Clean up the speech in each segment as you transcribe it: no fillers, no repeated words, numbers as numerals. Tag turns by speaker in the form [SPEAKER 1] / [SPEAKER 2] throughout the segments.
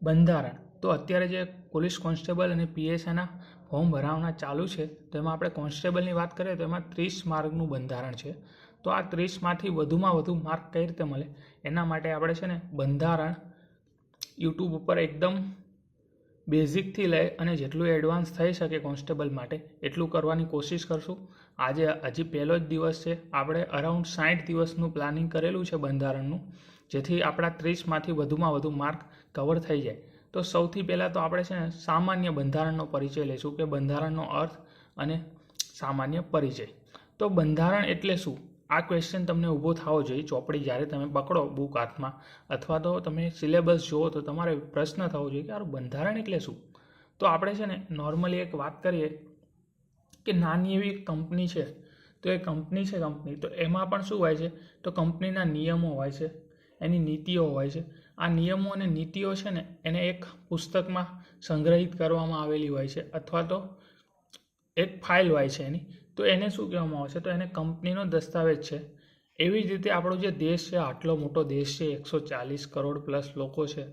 [SPEAKER 1] બંધારણ તો અત્યારે જે પોલીસ કોન્સ્ટેબલ અને પીએસઆઈના ફોર્મ ભરાવાના ચાલુ છે, તો એમાં આપણે કોન્સ્ટેબલની વાત કરીએ તો એમાં 30 માર્કનું બંધારણ છે. તો આ 30માંથી વધુમાં વધુ માર્ક કઈ રીતે મળે એના માટે આપણે છે ને બંધારણ યુટ્યુબ ઉપર એકદમ બેઝિકથી લઈ અને જેટલું એડવાન્સ થઈ શકે કોન્સ્ટેબલ માટે એટલું કરવાની કોશિશ કરશું. આજે હજી પહેલો જ દિવસ છે, આપણે અરાઉન્ડ 60 દિવસનું પ્લાનિંગ કરેલું છે બંધારણનું, જેથી આપણા 30માંથી વધુમાં વધુ માર્ક કવર થઈ જાય. તો સૌથી પહેલાં તો આપણે છે ને સામાન્ય બંધારણનો પરિચય લઈશું કે બંધારણનો અર્થ અને સામાન્ય પરિચય. તો બંધારણ એટલે શું, આ ક્વેશ્ચન તમને ઊભો થવો જોઈએ ચોપડી જ્યારે તમે પકડો બુક હાથમાં, અથવા તો તમે સિલેબસ જુઓ તો તમારે પ્રશ્ન થવો જોઈએ કે આ બંધારણ એટલે શું. તો આપણે છે ને નોર્મલી એક વાત કરીએ કે નાની એવી કંપની છે, તો એ કંપની તો એમાં પણ શું હોય છે, તો કંપનીના નિયમો હોય છે, એની નીતિઓ હોય છે. આ નિયમો અને નીતિઓ છે ને એને એક પુસ્તકમાં સંગ્રહિત કરવામાં આવેલી હોય છે, અથવા તો એક ફાઇલ હોય છે એની. તો એને શું કહેવામાં આવે છે, તો એને કંપનીનો દસ્તાવેજ છે. એવી જ રીતે આપણો જે દેશ છે, આટલો મોટો દેશ છે, 140 કરોડ પ્લસ લોકો છે,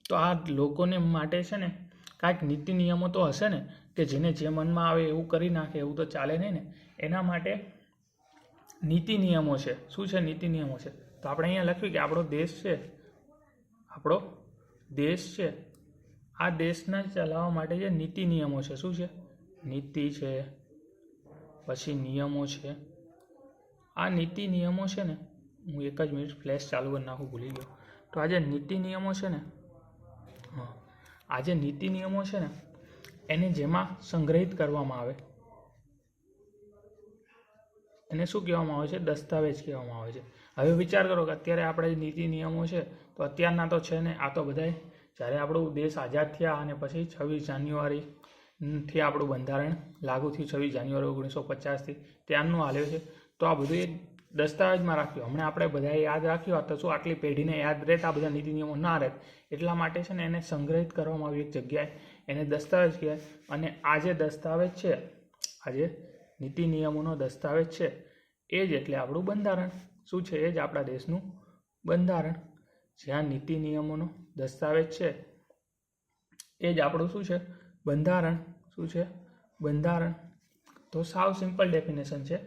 [SPEAKER 1] તો આ લોકોને માટે છે ને કાંઈક નીતિ નિયમો તો હશે ને, કે જેને જે મનમાં આવે એવું કરી નાખે એવું તો ચાલે નહીં ને. એના માટે નીતિ નિયમો છે. શું છે? નીતિ નિયમો છે. તો આપણે અહીંયા લખ્યું કે આપણો દેશ છે, આ દેશના ચલાવવા માટે જે નીતિ નિયમો છે. શું છે? નીતિ છે, પછી નિયમો છે. આ નીતિ નિયમો છે ને, હું એક જ મિનિટ ફ્લેશ ચાલુ કરી નાખું, ભૂલી ગયો. તો આ જે નીતિ નિયમો છે ને, આ જે નીતિ નિયમો છે ને એને જેમાં સંગ્રહિત કરવામાં આવે એને શું કહેવામાં આવે છે? દસ્તાવેજ કહેવામાં આવે છે. હવે વિચાર કરો કે અત્યારે આપણે નીતિ નિયમો છે, તો અત્યારના તો છે ને, આ તો બધાય જ્યારે આપણો દેશ આઝાદ થયા અને પછી 26 જાન્યુઆરીથી આપણું બંધારણ લાગુ થયું, 26 જાન્યુઆરી 1950થી ત્યારનું હાલ્યો છે. તો આ બધું એક દસ્તાવેજમાં રાખ્યું. હમણાં આપણે બધાએ યાદ રાખ્યું તો શું આટલી પેઢીને યાદ રહેતા બધા નીતિ નિયમો ના રહે, એટલા માટે છે ને એને સંગ્રહિત કરવામાં આવ્યું એક જગ્યાએ, એને દસ્તાવેજ કહેવાય. અને આ જે દસ્તાવેજ છે, આજે નીતિ નિયમોનો દસ્તાવેજ છે, એ જ એટલે આપણું બંધારણ. શું છે? એ જ આપણા દેશનું બંધારણ. જ્યાં નીતિ નિયમોનો દસ્તાવેજ છે એ જ આપણું શું છે? બંધારણ. શું છે? બંધારણ. તો સાવ સિમ્પલ ડેફિનેશન છે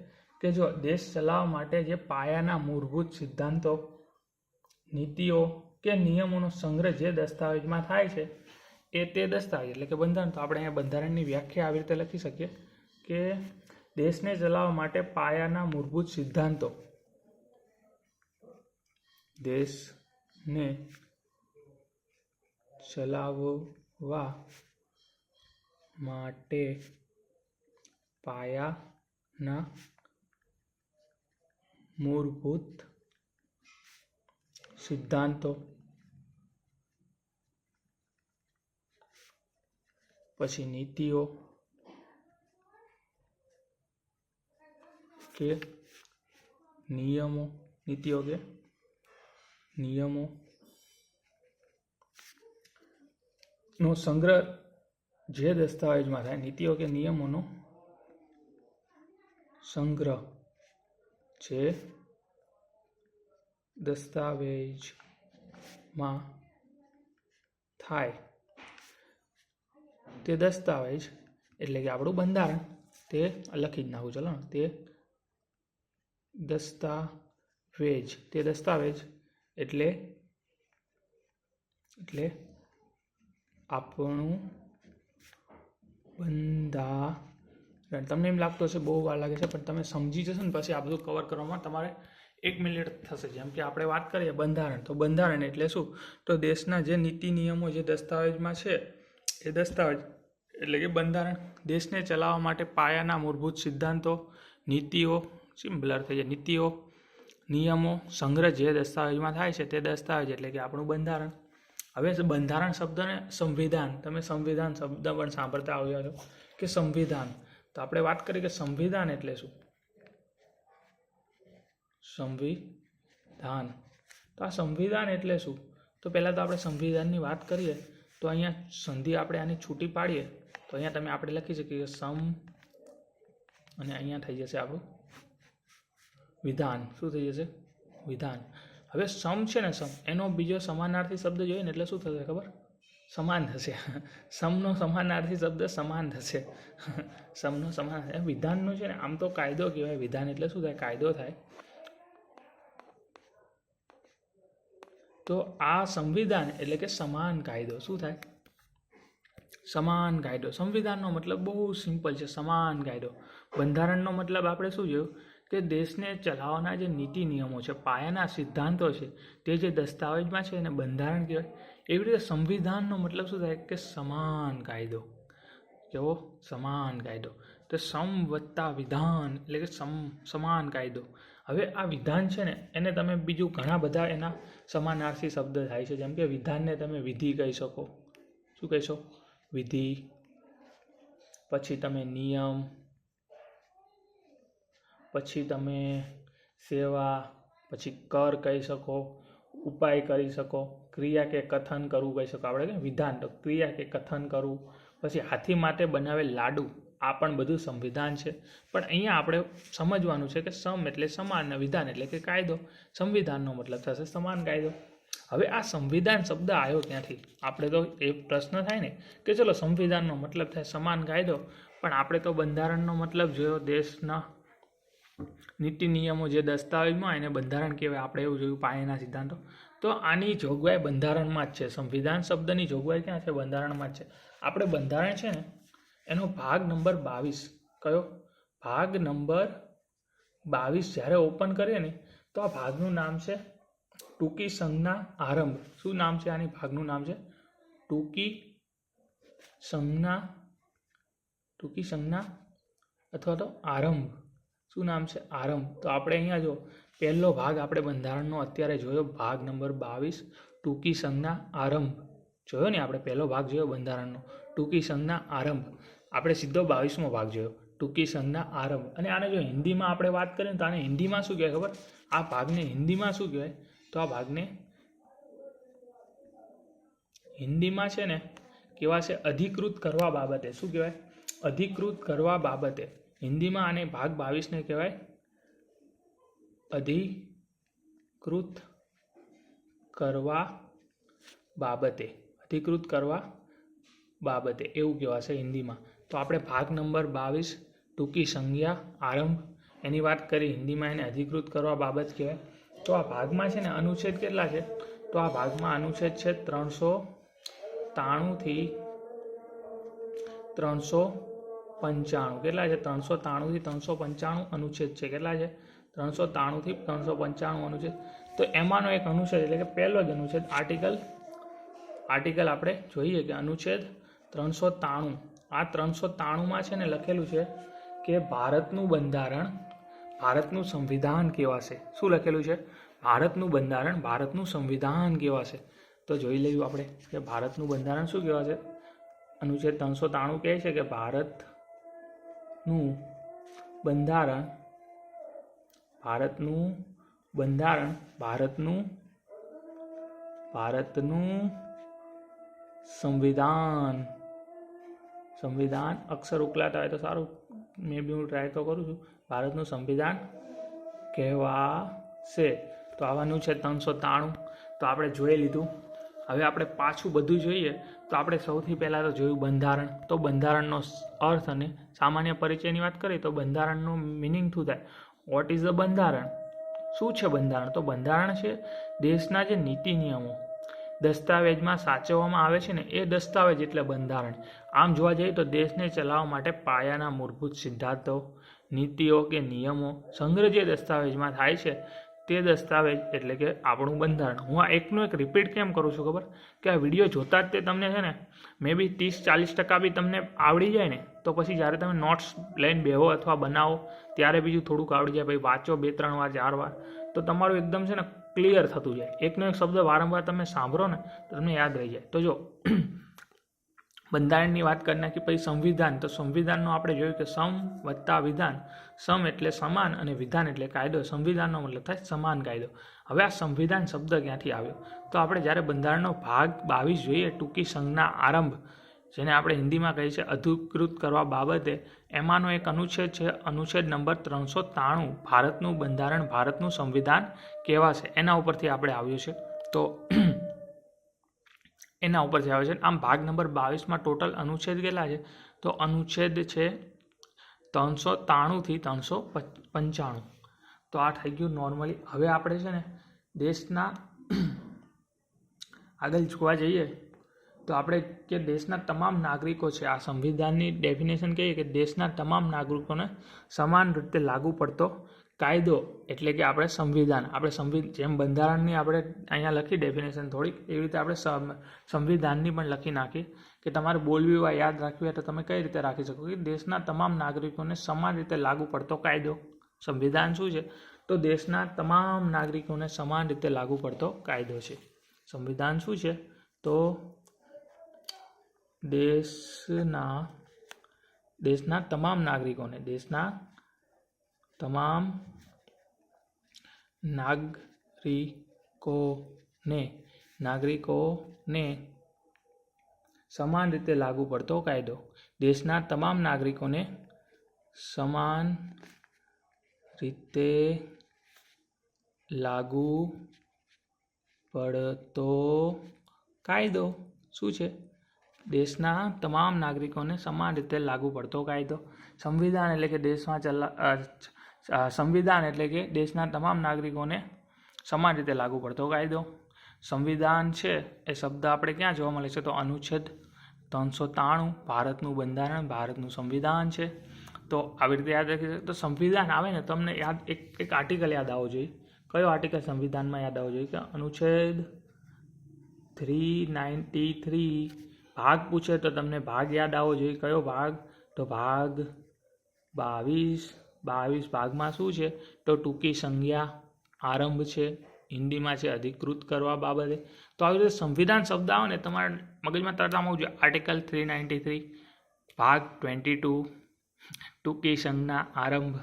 [SPEAKER 1] કે જો દેશ ચલાવવા માટે જે પાયાના મૂળભૂત સિદ્ધાંતો, નીતિઓ કે નિયમોનો સંગ્રહ જે દસ્તાવેજમાં થાય છે એ તે દસ્તાવેજ એટલે કે બંધારણ. તો આપણે અહીંયા બંધારણની વ્યાખ્યા આવી રીતે લખી શકીએ કે દેશને ચલાવવા માટે પાયાના મૂળભૂત સિદ્ધાંતો, દેશને ચલાવવા માટે પાયાના મૂળભૂત સિદ્ધાંતો, પછી નીતિઓ કે નિયમો, નો સંગ્રહ જે દસ્તાવેજમાં થાય, નીતિઓ કે નિયમોનો સંગ્રહ જે દસ્તાવેજમાં થાય તે દસ્તાવેજ એટલે કે આપણું બંધારણ. તે લખી જ નાખું, ચલો. તે દસ્તાવેજ એટલે આપણું બંધારણ. તમને એમ લાગતું હશે બહુ વાર લાગે છે, પણ તમે સમજી જશો ને પછી આ બધું કવર કરવામાં તમારે 1 મિનિટ થશે. જેમ કે આપણે વાત કરીએ બંધારણ, તો બંધારણ એટલે શું? તો દેશના જે નીતિ નિયમો જે દસ્તાવેજમાં છે એ દસ્તાવેજ એટલે કે બંધારણ. દેશને ચલાવવા માટે પાયાના મૂળભૂત સિદ્ધાંતો, નીતિઓ, સિમ્પલર થઈ જાય, નીતિઓ, નિયમો, સંગ્રહ જે દસ્તાવેજમાં થાય છે તે દસ્તાવેજ એટલે કે આપણું બંધારણ. હવે બંધારણ શબ્દને સંવિધાન, તમે સંવિધાન શબ્દ પણ સાંભળતા આવ્યા છો કે સંવિધાન. તો આપણે વાત કરીએ કે સંવિધાન એટલે શું? સંવિધાન. તો આ સંવિધાન એટલે શું? તો પહેલાં તો આપણે સંવિધાનની વાત કરીએ તો અહીંયા સંધિ આપણે આની છૂટી પાડીએ તો અહીંયા આપણે લખી શકીએ કે સમ, અને અહીંયા થઈ જશે આપણું વિધાન. શું થઈ જશે? વિધાન. હવે સમ છે ને, સમ એનો બીજો સમાનાર્થી શબ્દ જોઈએ ને એટલે શું થશે ખબર? સમાન થશે. સમનો સમાનાર્થી શબ્દ સમાન થશે. સમનો સમાન વિધાનનો છે ને આમ તો કાયદો કહેવાય. વિધાન એટલે શું થાય? કાયદો થાય. તો આ સંવિધાન એટલે કે સમાન કાયદો. શું થાય? સમાન કાયદો. સંવિધાનનો મતલબ બહુ સિમ્પલ છે, સમાન કાયદો. બંધારણનો મતલબ આપણે શું જોયું કે દેશને ચલાવવાના જે નીતિ નિયમો છે, પાયાના સિદ્ધાંતો છે, તે જે દસ્તાવેજમાં છે એને બંધારણ કહેવાય. એવી રીતે સંવિધાનનો મતલબ શું થાય કે સમાન કાયદો. કેવો? સમાન કાયદો. તો સમ વત્તા વિધાન એટલે કે સમાન કાયદો. હવે આ વિધાન છે ને એને તમે બીજું ઘણા બધા એના સમાનાર્થી શબ્દ થાય છે. જેમ કે વિધાનને તમે વિધિ કહી શકો. શું કહેશો? વિધિ. પછી તમે નિયમ, પછી તમે સેવા, પછી કર કહી શકો, ઉપાય કરી શકો, ક્રિયા કે કથન કરવું કહી શકો. આપણે વિધાન તો ક્રિયા કે કથન કરવું. પછી હાથી માટે બનાવેલ લાડુ, આ પણ બધું સંવિધાન છે. પણ અહીંયા આપણે સમજવાનું છે કે સમ એટલે સમાન અને વિધાન એટલે કે કાયદો. સંવિધાનનો મતલબ થશે સમાન કાયદો. હવે આ સંવિધાન શબ્દ આવ્યો ક્યાંથી? આપણે તો એ પ્રશ્ન થાય ને કે ચલો સંવિધાનનો મતલબ થાય સમાન કાયદો, પણ આપણે તો બંધારણનો મતલબ જોયો, દેશના નીતિ નિયમો જે દસ્તાવેજમાં એને બંધારણ કહેવાય. આપણે એવું જોયું પાયાના સિદ્ધાંતો. તો આની જોગવાઈ બંધારણમાં જ છે. સંવિધાન શબ્દની જોગવાઈ ક્યાં છે? બંધારણમાં જ છે. આપણે બંધારણ છે ને એનો ભાગ નંબર 22, કયો ભાગ? નંબર 22 જ્યારે ઓપન કરીએ ને તો આ ભાગનું નામ છે ટૂંકી સંજ્ઞા આરંભ. શું નામ છે આની? ભાગનું નામ છે ટૂંકી સંજ્ઞા અથવા તો આરંભ. શું નામ છે? આરંભ. તો આપણે અહીંયા જો પહેલો ભાગ આપણે બંધારણનો અત્યારે જોયો, ભાગ નંબર 22 ટૂંકી સંજ્ઞા આરંભ જોયો ને આપણે. પહેલો ભાગ જોયો બંધારણનો ટૂંકી સંજ્ઞા આરંભ. આપણે સીધો 22મો ભાગ જોયો ટૂંકી સંજ્ઞા આરંભ. અને આને જો હિન્દીમાં આપણે વાત કરીએ તો આને હિન્દીમાં શું કહેવાય ખબર? આ ભાગને હિન્દીમાં શું કહેવાય? તો આ ભાગને હિન્દીમાં છે ને કેવા છે? અધિકૃત કરવા બાબતે. શું કહેવાય? અધિકૃત કરવા બાબતે. હિન્દીમાં આને ભાગ 22ને કહેવાય અધિકૃત કરવા બાબતે. અધિકૃત કરવા બાબતે એવું કહેવાશે હિન્દીમાં. તો આપણે ભાગ નંબર 22 ટૂંકી સંજ્ઞા આરંભ એની વાત કરી. હિન્દીમાં એને અધિકૃત કરવા બાબત કહેવાય. તો આ ભાગમાં છે ને અનુચ્છેદ કેટલા છે? તો આ ભાગમાં અનુચ્છેદ છે 393 થી 395. કેટલા છે? 393 થી 395 અનુચ્છેદ છે. કેટલા છે? 393 થી 395 અનુચ્છેદ. તો એમાંનો એક અનુચ્છેદ એટલે કે પહેલો જ અનુચ્છેદ આર્ટિકલ આપણે જોઈએ કે અનુચ્છેદ 393. આ 393માં છે ને લખેલું છે કે ભારતનું બંધારણ, ભારતનું સંવિધાન કેવાશે. શું લખેલું છે? ભારતનું બંધારણ, ભારતનું સંવિધાન કેવાશે. તો જોઈ લઈએ આપણે કે ભારતનું બંધારણ શું કહેવાશે. અનુચ્છેદ 393 કહે છે કે ભારતનું બંધારણ, ભારતનું સંવિધાન. અક્ષર ઉકલાતા હોય તો સારું, મેં બી હું ટ્રાય તો કરું છું. ભારતનું સંવિધાન કહેવાશે. તો આવવાનું છે 393. તો આપણે જોઈ લીધું. હવે આપણે પાછું બધું જોઈએ તો આપણે સૌથી પહેલાં તો જોયું બંધારણ. તો બંધારણનો અર્થ અને સામાન્ય પરિચયની વાત કરીએ તો બંધારણનું મિનિંગ શું થાય? વોટ ઇઝ ધ બંધારણ? શું છે બંધારણ? તો બંધારણ છે દેશના જે નીતિ નિયમો દસ્તાવેજમાં સાચવવામાં આવે છે ને એ દસ્તાવેજ એટલે બંધારણ. આમ જોવા જઈએ તો દેશને ચલાવવા માટે પાયાના મૂળભૂત સિદ્ધાંતો, નીતિઓ કે નિયમો સંગ્રહ જે દસ્તાવેજમાં થાય છે તે દસ્તાવેજ એટલે કે આપણું બંધારણ. હું આ એકનું એક રિપીટ કેમ કરું છું ખબર? કે આ વિડીયો જોતા જ તે તમને છે ને મે બી 30-40% બી તમને આવડી જાય ને તો પછી જ્યારે તમે નોટ્સ લઈને બેહો અથવા બનાવો ત્યારે બીજું થોડુંક આવડી જાય. ભાઈ વાંચો 2-3 વાર 4 વાર તો તમારું એકદમ છે ને ક્લિયર થતું જાય. એકનો એક શબ્દ વારંવાર તમે સાંભળો ને તો તમને યાદ રહી જાય. તો જો બંધારણની વાત કરી નાખી. પછી સંવિધાન. તો સંવિધાનનો આપણે જોયું કે સમ વત્તા વિધાન. સમ એટલે સમાન અને વિધાન એટલે કાયદો. સંવિધાનનો મતલબ થાય સમાન કાયદો. હવે આ સંવિધાન શબ્દ ક્યાંથી આવ્યો? તો આપણે જ્યારે બંધારણનો ભાગ 22 જોઈએ ટૂંકી સંજ્ઞા આરંભ, જેને આપણે હિન્દીમાં કહીએ છીએ અધિકૃત કરવા બાબતે, એમાંનો એક અનુચ્છેદ છે અનુચ્છેદ નંબર 393. ભારતનું બંધારણ, ભારતનું સંવિધાન કેવા છે એના ઉપરથી આપણે આવ્યું છે. તો એના ઉપરથી આવે છે. આમ ભાગ નંબર 22માં ટોટલ અનુચ્છેદ કેટલા છે? તો અનુચ્છેદ છે 393 થી 395. તો આ થઈ ગયું નોર્મલી. હવે આપણે છે ને દેશના આગળ જોવા જઈએ તો આપણે કે દેશના તમામ નાગરિકો છે, આ સંવિધાનની ડેફિનેશન કહીએ કે દેશના તમામ નાગરિકોને સમાન રીતે લાગુ પડતો કાયદો એટલે કે આપણે સંવિધાન. આપણે જેમ બંધારણની આપણે અહીંયા લખી ડેફિનેશન થોડીક, એવી રીતે આપણે સંવિધાનની પણ લખી નાખી કે તમારે બોલવી હોય, યાદ રાખવી હોય તો તમે કઈ રીતે રાખી શકો કે દેશના તમામ નાગરિકોને સમાન રીતે લાગુ પડતો કાયદો. સંવિધાન શું છે? તો દેશના તમામ નાગરિકોને સમાન રીતે લાગુ પડતો કાયદો છે. સંવિધાન શું છે? તો દેશના તમામ નાગરિકોને સમાન રીતે લાગુ પડતો કાયદો. દેશના તમામ નાગરિકોને સમાન રીતે લાગુ પડતો કાયદો શું છે? દેશના તમામ નાગરિકોને સમાન રીતે લાગુ પડતો કાયદો. સંવિધાન એટલે કે સંવિધાન એટલે કે દેશના તમામ નાગરિકોને સમાન રીતે લાગુ પડતો કાયદો. સંવિધાન છે એ શબ્દ આપણે ક્યાં જોવા મળે છે? તો અનુચ્છેદ 393 ભારતનું બંધારણ, ભારતનું સંવિધાન છે. તો આવી રીતે યાદ રાખી. તો સંવિધાન આવે ને તમને યાદ એક આર્ટિકલ યાદ આવવો જોઈએ. કયો આર્ટિકલ સંવિધાનમાં યાદ આવવો જોઈએ? કે અનુચ્છેદ 393 ભાગ પૂછે તો તમને ભાગ યાદ આવવો જોઈએ. કયો ભાગ? તો ભાગ 22 ભાગમાં શું છે? તો ટૂંકી સંજ્ઞા આરંભ છે, હિન્દીમાં છે અધિકૃત કરવા બાબતે. તો આવી રીતે સંવિધાન શબ્દ આવે ને તમારા મગજમાં તરત આવવું જોઈએ. આર્ટિકલ 393 ભાગ 22 ટૂંકી સંજ્ઞા આરંભ,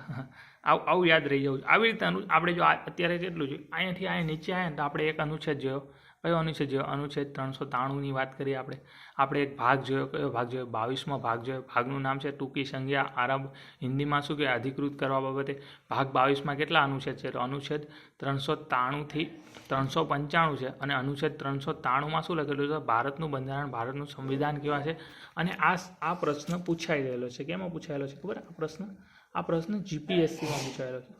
[SPEAKER 1] આવું યાદ રહી જવું. આવી રીતે આપણે જો અત્યારે કેટલું છે, અહીંયાથી અહીંયા નીચે આવ્યા ને તો આપણે એક અનુચ્છેદ જોયો. કયો અનુચ્છેદ જોયો? અનુચ્છેદ 393ની વાત કરીએ આપણે એક ભાગ જોયો. કયો ભાગ જોયો? 22મો ભાગ જોયો. ભાગનું નામ છે ટૂંકી સંજ્ઞા આરંભ, હિન્દીમાં શું કે અધિકૃત કરવા બાબતે. ભાગ 22માં કેટલા અનુચ્છેદ છે? તો અનુચ્છેદ 393 થી 395 છે. અને અનુચ્છેદ 393માં શું લખેલું છે? ભારતનું બંધારણ, ભારતનું સંવિધાન કેવા છે. અને આ પ્રશ્ન પૂછાઈ રહેલો છે. કેમાં પૂછાયેલો છે ખબર? આ પ્રશ્ન જીપીએસસીમાં પૂછાયેલો છે.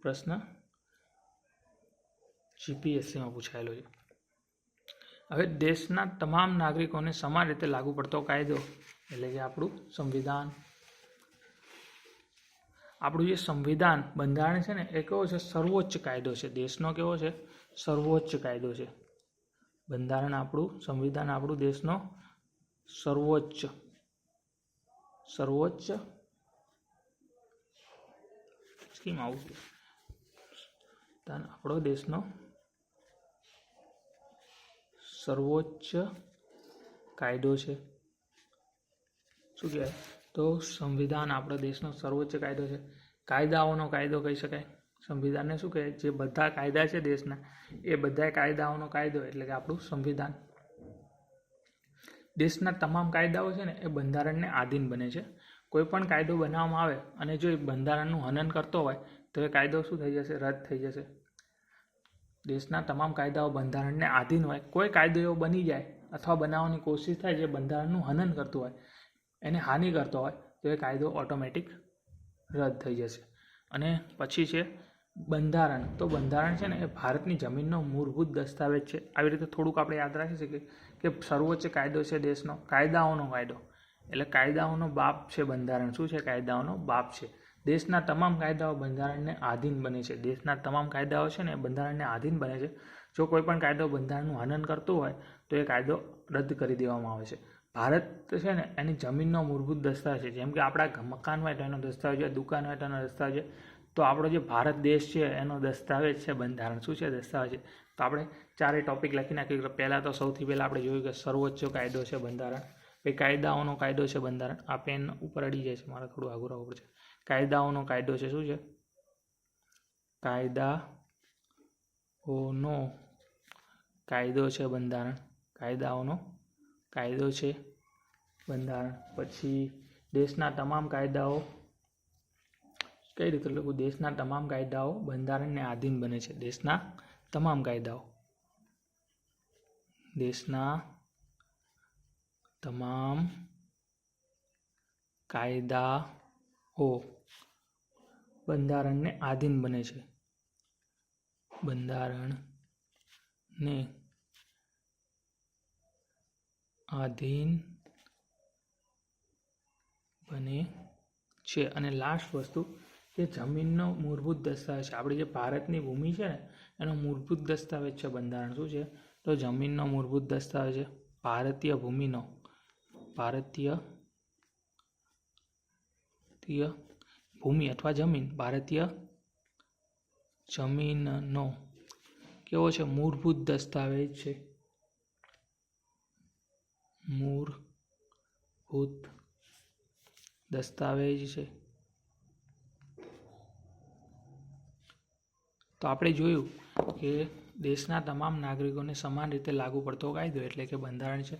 [SPEAKER 1] પ્રશ્ન જીપીએસસીમાં પૂછાયેલો છે. હવે દેશના તમામ નાગરિકોને સમાન રીતે લાગુ પડતો કાયદો એટલે કે આપણું સંવિધાન. આપણું જે સંવિધાન બંધારણ છે ને એ કેવો છે? સર્વોચ્ચ કાયદો છે. દેશનો કેવો છે? સર્વોચ્ચ કાયદો છે. બંધારણ આપણું, સંવિધાન આપણું દેશનો સર્વોચ્ચ સ્કીમ આવું આપણો દેશનો સર્વોચ્ચ કાયદો છે. શું કહેવાય? તો સંવિધાન આપણા દેશનો સર્વોચ્ચ કાયદો છે. કાયદાઓનો કાયદો કહી શકાય સંવિધાનને. શું કહે? જે બધા કાયદા છે દેશના, એ બધા કાયદાઓનો કાયદો એટલે કે આપણું સંવિધાન. દેશના તમામ કાયદાઓ છે ને એ બંધારણને આધીન બને છે. કોઈ પણ કાયદો બનાવવામાં આવે અને જો એ બંધારણનું હનન કરતો હોય તો એ કાયદો શું થઈ જશે? રદ થઈ જશે. દેશના તમામ કાયદાઓ બંધારણને આધીન હોય. કોઈ કાયદો એવો બની જાય અથવા બનાવવાની કોશિશ થાય જે બંધારણનું હનન કરતું હોય, એને હાનિ કરતો હોય, તો એ કાયદો ઓટોમેટિક રદ થઈ જશે. અને પછી છે બંધારણ. તો બંધારણ છે ને એ ભારતની જમીનનો મૂળભૂત દસ્તાવેજ છે. આવી રીતે થોડુંક આપણે યાદ રાખી શકીએ કે સર્વોચ્ચ કાયદો છે દેશનો, કાયદાઓનો કાયદો એટલે કાયદાઓનો બાપ છે બંધારણ. શું છે? કાયદાઓનો બાપ છે. દેશના તમામ કાયદાઓ બંધારણને આધીન બને છે. દેશના તમામ કાયદાઓ છે ને બંધારણને આધીન બને છે. જો કોઈ પણ કાયદો બંધારણનું હનન કરતો હોય તો એ કાયદો રદ કરી દેવામાં આવે છે. ભારત છે ને એની જમીનનો મૂળભૂત દસ્તાવેજ છે. જેમ કે આપણા મકાન હોય તો એનો દસ્તાવેજ હોય, દુકાન હોય તો એનો દસ્તાવેજ હોય. તો આપણો જે ભારત દેશ છે એનો દસ્તાવેજ છે બંધારણ. શું છે? દસ્તાવેજ છે. તો આપણે ચારે ટોપિક લખી નાખ્યું. પહેલાં તો સૌથી પહેલાં આપણે જોયું કે સર્વોચ્ચ કાયદો છે બંધારણ. પછી કાયદાઓનો કાયદો છે બંધારણ. આ પેન ઉપર અડી જાય છે, મારે થોડું આગળ આવવું પડશે. કાયદાઓનો કાયદો છે. શું છે? કાયદાઓનો કાયદો છે બંધારણ. કાયદાઓનો કાયદો છે બંધારણ. પછી દેશના તમામ કાયદાઓ કઈ રીતે લખું? દેશના તમામ કાયદાઓ બંધારણને આધીન બને છે. દેશના તમામ કાયદાઓ, દેશના તમામ કાયદાઓ બંધારણને આધીન બને છે. બંધારણને આધીન બને છે. અને લાસ્ટ વસ્તુ કે જમીનનો મૂળભૂત દસ્તાવેજ છે. આપણી જે ભારતની ભૂમિ છે ને એનો મૂળભૂત દસ્તાવેજ છે બંધારણ. શું છે? તો જમીનનો મૂળભૂત દસ્તાવેજ છે. ભારતીય ભૂમિનો, ભારતીય ભૂમિ અથવા જમીન, ભારતીય જમીનનો કેવો છે? મૂળભૂત દસ્તાવેજ છે. મૂળભૂત દસ્તાવેજ છે. તો આપણે જોયું કે દેશના તમામ નાગરિકોને સમાન રીતે લાગુ પડતો કાયદો એટલે કે બંધારણ છે.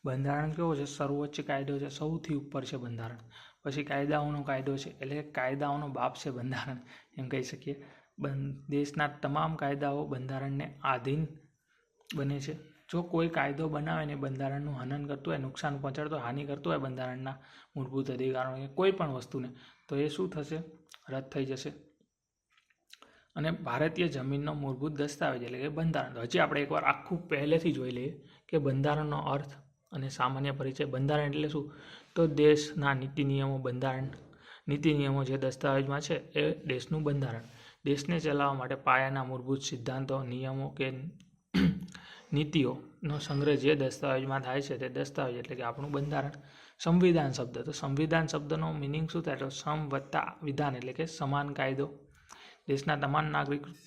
[SPEAKER 1] બંધારણ કેવો છે? સર્વોચ્ચ કાયદો છે, સૌથી ઉપર છે બંધારણ. પછી કાયદાઓનો કાયદો છે એટલે કે કાયદાઓનો બાપ છે બંધારણ, એમ કહી શકીએ. દેશના તમામ કાયદાઓ બંધારણને આધીન બને છે. જો કોઈ કાયદો બનાવે ને બંધારણનું હનન કરતું હોય, નુકસાન પહોંચાડતો હોય, હાનિ કરતું હોય બંધારણના મૂળભૂત અધિકારોને, કોઈ પણ વસ્તુને, તો એ શું થશે? રદ થઈ જશે. અને ભારતીય જમીનનો મૂળભૂત દસ્તાવેજ એટલે કે બંધારણ. હજી આપણે એકવાર આખું પહેલેથી જોઈ લઈએ કે બંધારણનો અર્થ અને સામાન્ય પરિચય. બંધારણ એટલે શું? તો દેશના નીતિ નિયમો. બંધારણ નીતિ નિયમો જે દસ્તાવેજમાં છે એ દેશનું બંધારણ. દેશને ચલાવવા માટે પાયાના મૂળભૂત સિદ્ધાંતો, નિયમો કે નીતિઓનો સંગ્રહ જે દસ્તાવેજમાં થાય છે તે દસ્તાવેજ એટલે કે આપણું બંધારણ. સંવિધાન શબ્દ, તો સંવિધાન શબ્દનો મિનિંગ શું થાય? તો સમ વત્તા વિધાન એટલે કે સમાન કાયદો. દેશના તમામ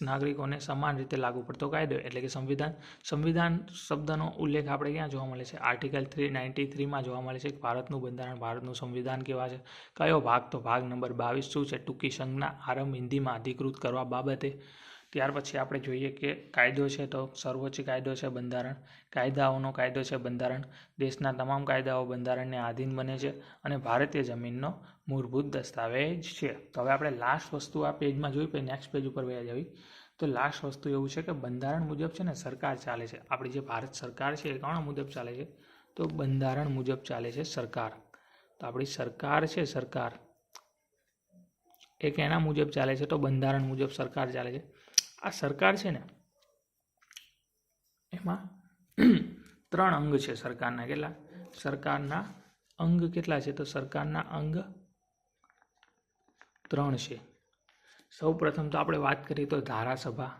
[SPEAKER 1] નાગરિકોને સમાન રીતે લાગુ પડતો કાયદો એટલે કે સંવિધાન. સંવિધાન શબ્દનો ઉલ્લેખ આપણે ક્યાં જોવા મળે છે? આર્ટિકલ 393માં જોવા મળે છે. ભારતનું બંધારણ, ભારતનું સંવિધાન કેવા છે? કયો ભાગ? તો ભાગ નંબર 22 શું છે? ટૂંકી સંજ્ઞા આરંભ હિન્દીમાં અધિકૃત કરવા બાબતે. ત્યાર પછી આપણે જોઈએ કે કાયદો છે તો સર્વોચ્ચ કાયદો છે બંધારણ. કાયદાઓનો કાયદો છે બંધારણ. દેશના તમામ કાયદાઓ બંધારણને આધીન બને છે. અને ભારતીય જમીનનો મૂળભૂત દસ્તાવેજ છે. તો હવે આપણે લાસ્ટ વસ્તુ આ પેજમાં જોઈ, પછી નેક્સ્ટ પેજ ઉપર વયા જવી. તો લાસ્ટ વસ્તુ એવું છે કે બંધારણ મુજબ છે ને સરકાર ચાલે છે. આપણી જે ભારત સરકાર છે એ કોના મુજબ ચાલે છે? તો બંધારણ મુજબ ચાલે છે સરકાર. તો આપણી સરકાર છે, સરકાર એ કેના મુજબ ચાલે છે? તો બંધારણ મુજબ સરકાર ચાલે છે. આ સરકાર છે ને એમાં 3 અંગ છે સરકારના. કેટલા? સરકારના અંગ કેટલા છે? તો સરકારના અંગ 3 છે. સૌ પ્રથમ તો આપણે વાત કરીએ તો ધારાસભા,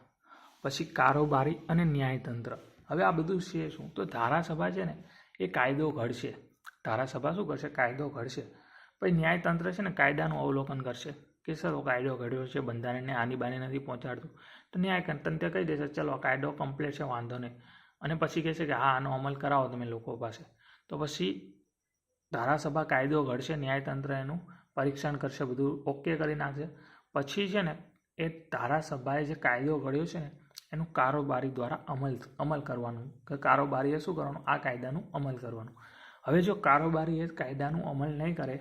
[SPEAKER 1] પછી કારોબારી અને ન્યાયતંત્ર. હવે આ બધું છે શું? તો ધારાસભા છે ને એ કાયદો ઘડશે. ધારાસભા શું કરશે? કાયદો ઘડશે. પછી ન્યાયતંત્ર છે ને કાયદાનું અવલોકન કરશે કે સર કાયદો ઘડ્યો છે, બંધારણને આની બાની નથી પહોંચાડતું. તો ન્યાયતંત્ર કહી દેશે ચલો કાયદો કમ્પ્લીટ છે, વાંધો નહીં. અને પછી કહે છે કે હા આનો અમલ કરાવો તમે લોકો પાસે. તો પછી ધારાસભા કાયદો ઘડશે, ન્યાયતંત્ર એનું પરીક્ષણ કરશે, બધું ઓકે કરી નાખશે. પછી છે ને એ ધારાસભાએ જે કાયદો ઘડ્યો છે ને એનું કારોબારી દ્વારા અમલ કરવાનું. કે કારોબારીએ શું કરવાનું? આ કાયદાનું અમલ કરવાનું. હવે જો કારોબારી એ કાયદાનું અમલ નહીં કરે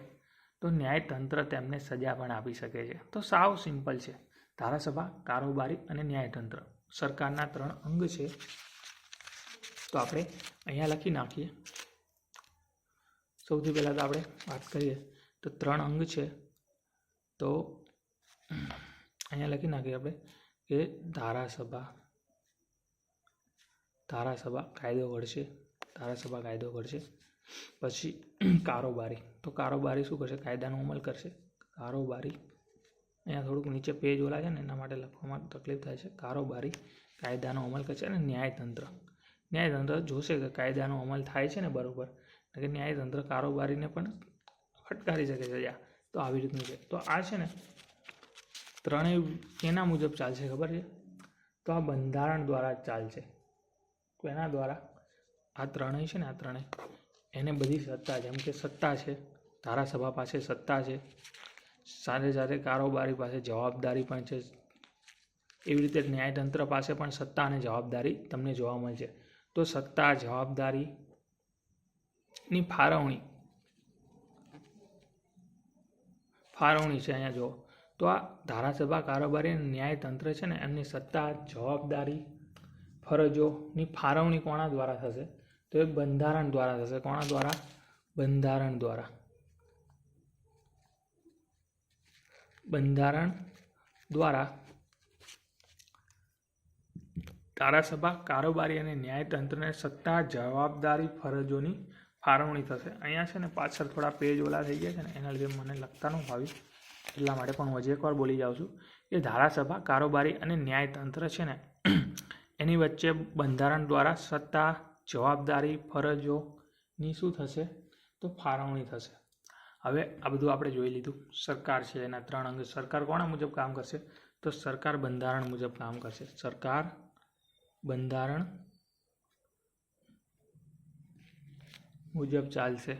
[SPEAKER 1] તો ન્યાયતંત્ર તેમને સજા પણ આપી શકે છે. તો સાવ સિમ્પલ છે. ધારાસભા, કારોબારી અને ન્યાયતંત્ર સરકારના 3 અંગ છે. તો આપણે અહીંયા લખી નાખીએ. સૌથી પહેલાં તો આપણે વાત કરીએ તો 3 અંગ છે. તો અહીંયા લખી નાખીએ આપણે કે ધારાસભા કાયદો ઘડશે. ધારાસભા કાયદો ઘડશે. પછી કારોબારી, તો કારોબારી શું કરશે? કાયદાનો અમલ કરશે. કારોબારી અહીંયા થોડુંક નીચે પેજ ઓલા છે ને એના માટે લખવામાં તકલીફ થાય છે. કારોબારી કાયદાનો અમલ કરશે. અને ન્યાયતંત્ર જોશે કે કાયદાનો અમલ થાય છે ને બરાબર. કે ન્યાયતંત્ર કારોબારીને પણ ફટકારી શકે છે. તો આવી રીતનું છે. તો આ છે ને 3 કેના મુજબ ચાલશે ખબર છે? તો આ બંધારણ દ્વારા જ ચાલશે. એના દ્વારા આ 3 છે ને, આ 3 એને બધી સત્તા, જેમ કે સત્તા છે, ધારાસભા પાસે સત્તા છે, સાથે સાથે કારોબારી પાસે જવાબદારી પણ છે. એવી રીતે ન્યાયતંત્ર પાસે પણ સત્તા અને જવાબદારી તમને જોવા મળશે. તો સત્તા જવાબદારીની ફાળવણી છે અહીંયા જો. તો આ ધારાસભા કારોબારી અને ન્યાયતંત્ર છે ને એમની સત્તા, જવાબદારી, ફરજોની ફાળવણી કોના દ્વારા થશે? તો એ બંધારણ દ્વારા થશે. કોના દ્વારા? બંધારણ દ્વારા. બંધારણ દ્વારા ધારાસભા કારોબારી અને ન્યાયતંત્રને સત્તા, જવાબદારી, ફરજોની ફાળવણી થશે. અહીંયા છે ને પાછળ થોડા પેજ ઓલા થઈ ગયા છે ને એના લીધે મને લખતા ન ફાવ્યું, એટલા માટે પણ હું હજી એકવાર બોલી જાઉં છું કે ધારાસભા કારોબારી અને ન્યાયતંત્ર છે ને એની વચ્ચે બંધારણ દ્વારા સત્તા, જવાબદારી, ફરજોની શું થશે? તો ફાળવણી થશે. હવે આ બધું આપણે જોઈ લીધું. સરકાર છે એના 3 અંગ. સરકાર કોના મુજબ કામ કરશે? તો સરકાર બંધારણ મુજબ કામ કરશે. સરકાર બંધારણ મુજબ ચાલશે.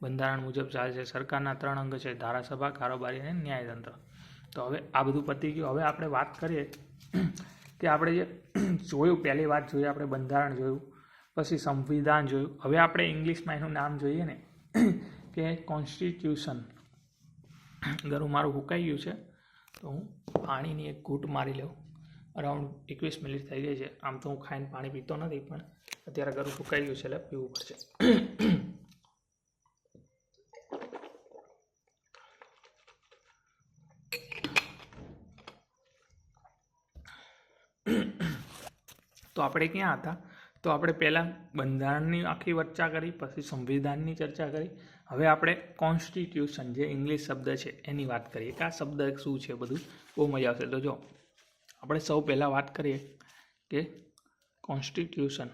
[SPEAKER 1] બંધારણ મુજબ ચાલશે. સરકારના 3 અંગ છે, ધારાસભા, કારોબારી અને ન્યાયતંત્ર. તો હવે આ બધું પતી ગયું. હવે આપણે વાત કરીએ કે આપણે જે જોયું, પહેલી વાત જોઈએ આપણે બંધારણ જોયું, પછી સંવિધાન જોયું. હવે આપણે ઇંગ્લિશમાં એનું નામ જોઈએ ને કે કોન્સ્ટિટ્યુશન. ગરું મારું ફૂંકાઈ ગયું છે તો હું પાણીની એક ઘૂંટ મારી લઉં. અરાઉન્ડ 21 મિનિટ થઈ ગઈ છે. આમ તો હું ખાઈને પાણી પીતો નથી, પણ અત્યારે ગરું ફૂંકાઈ ગયું છે એટલે પીવું પડશે. તો આપણે ક્યાં હતા? તો આપણે પહેલાં બંધારણની આખી ચર્ચા કરી, પછી સંવિધાનની ચર્ચા કરી. હવે આપણે કોન્સ્ટિટ્યુશન, જે ઇંગ્લિશ શબ્દ છે એની વાત કરીએ કે આ શબ્દ શું છે. બધું બહુ મજા આવશે. તો જો આપણે સૌ પહેલાં વાત કરીએ કે કોન્સ્ટિટ્યુશન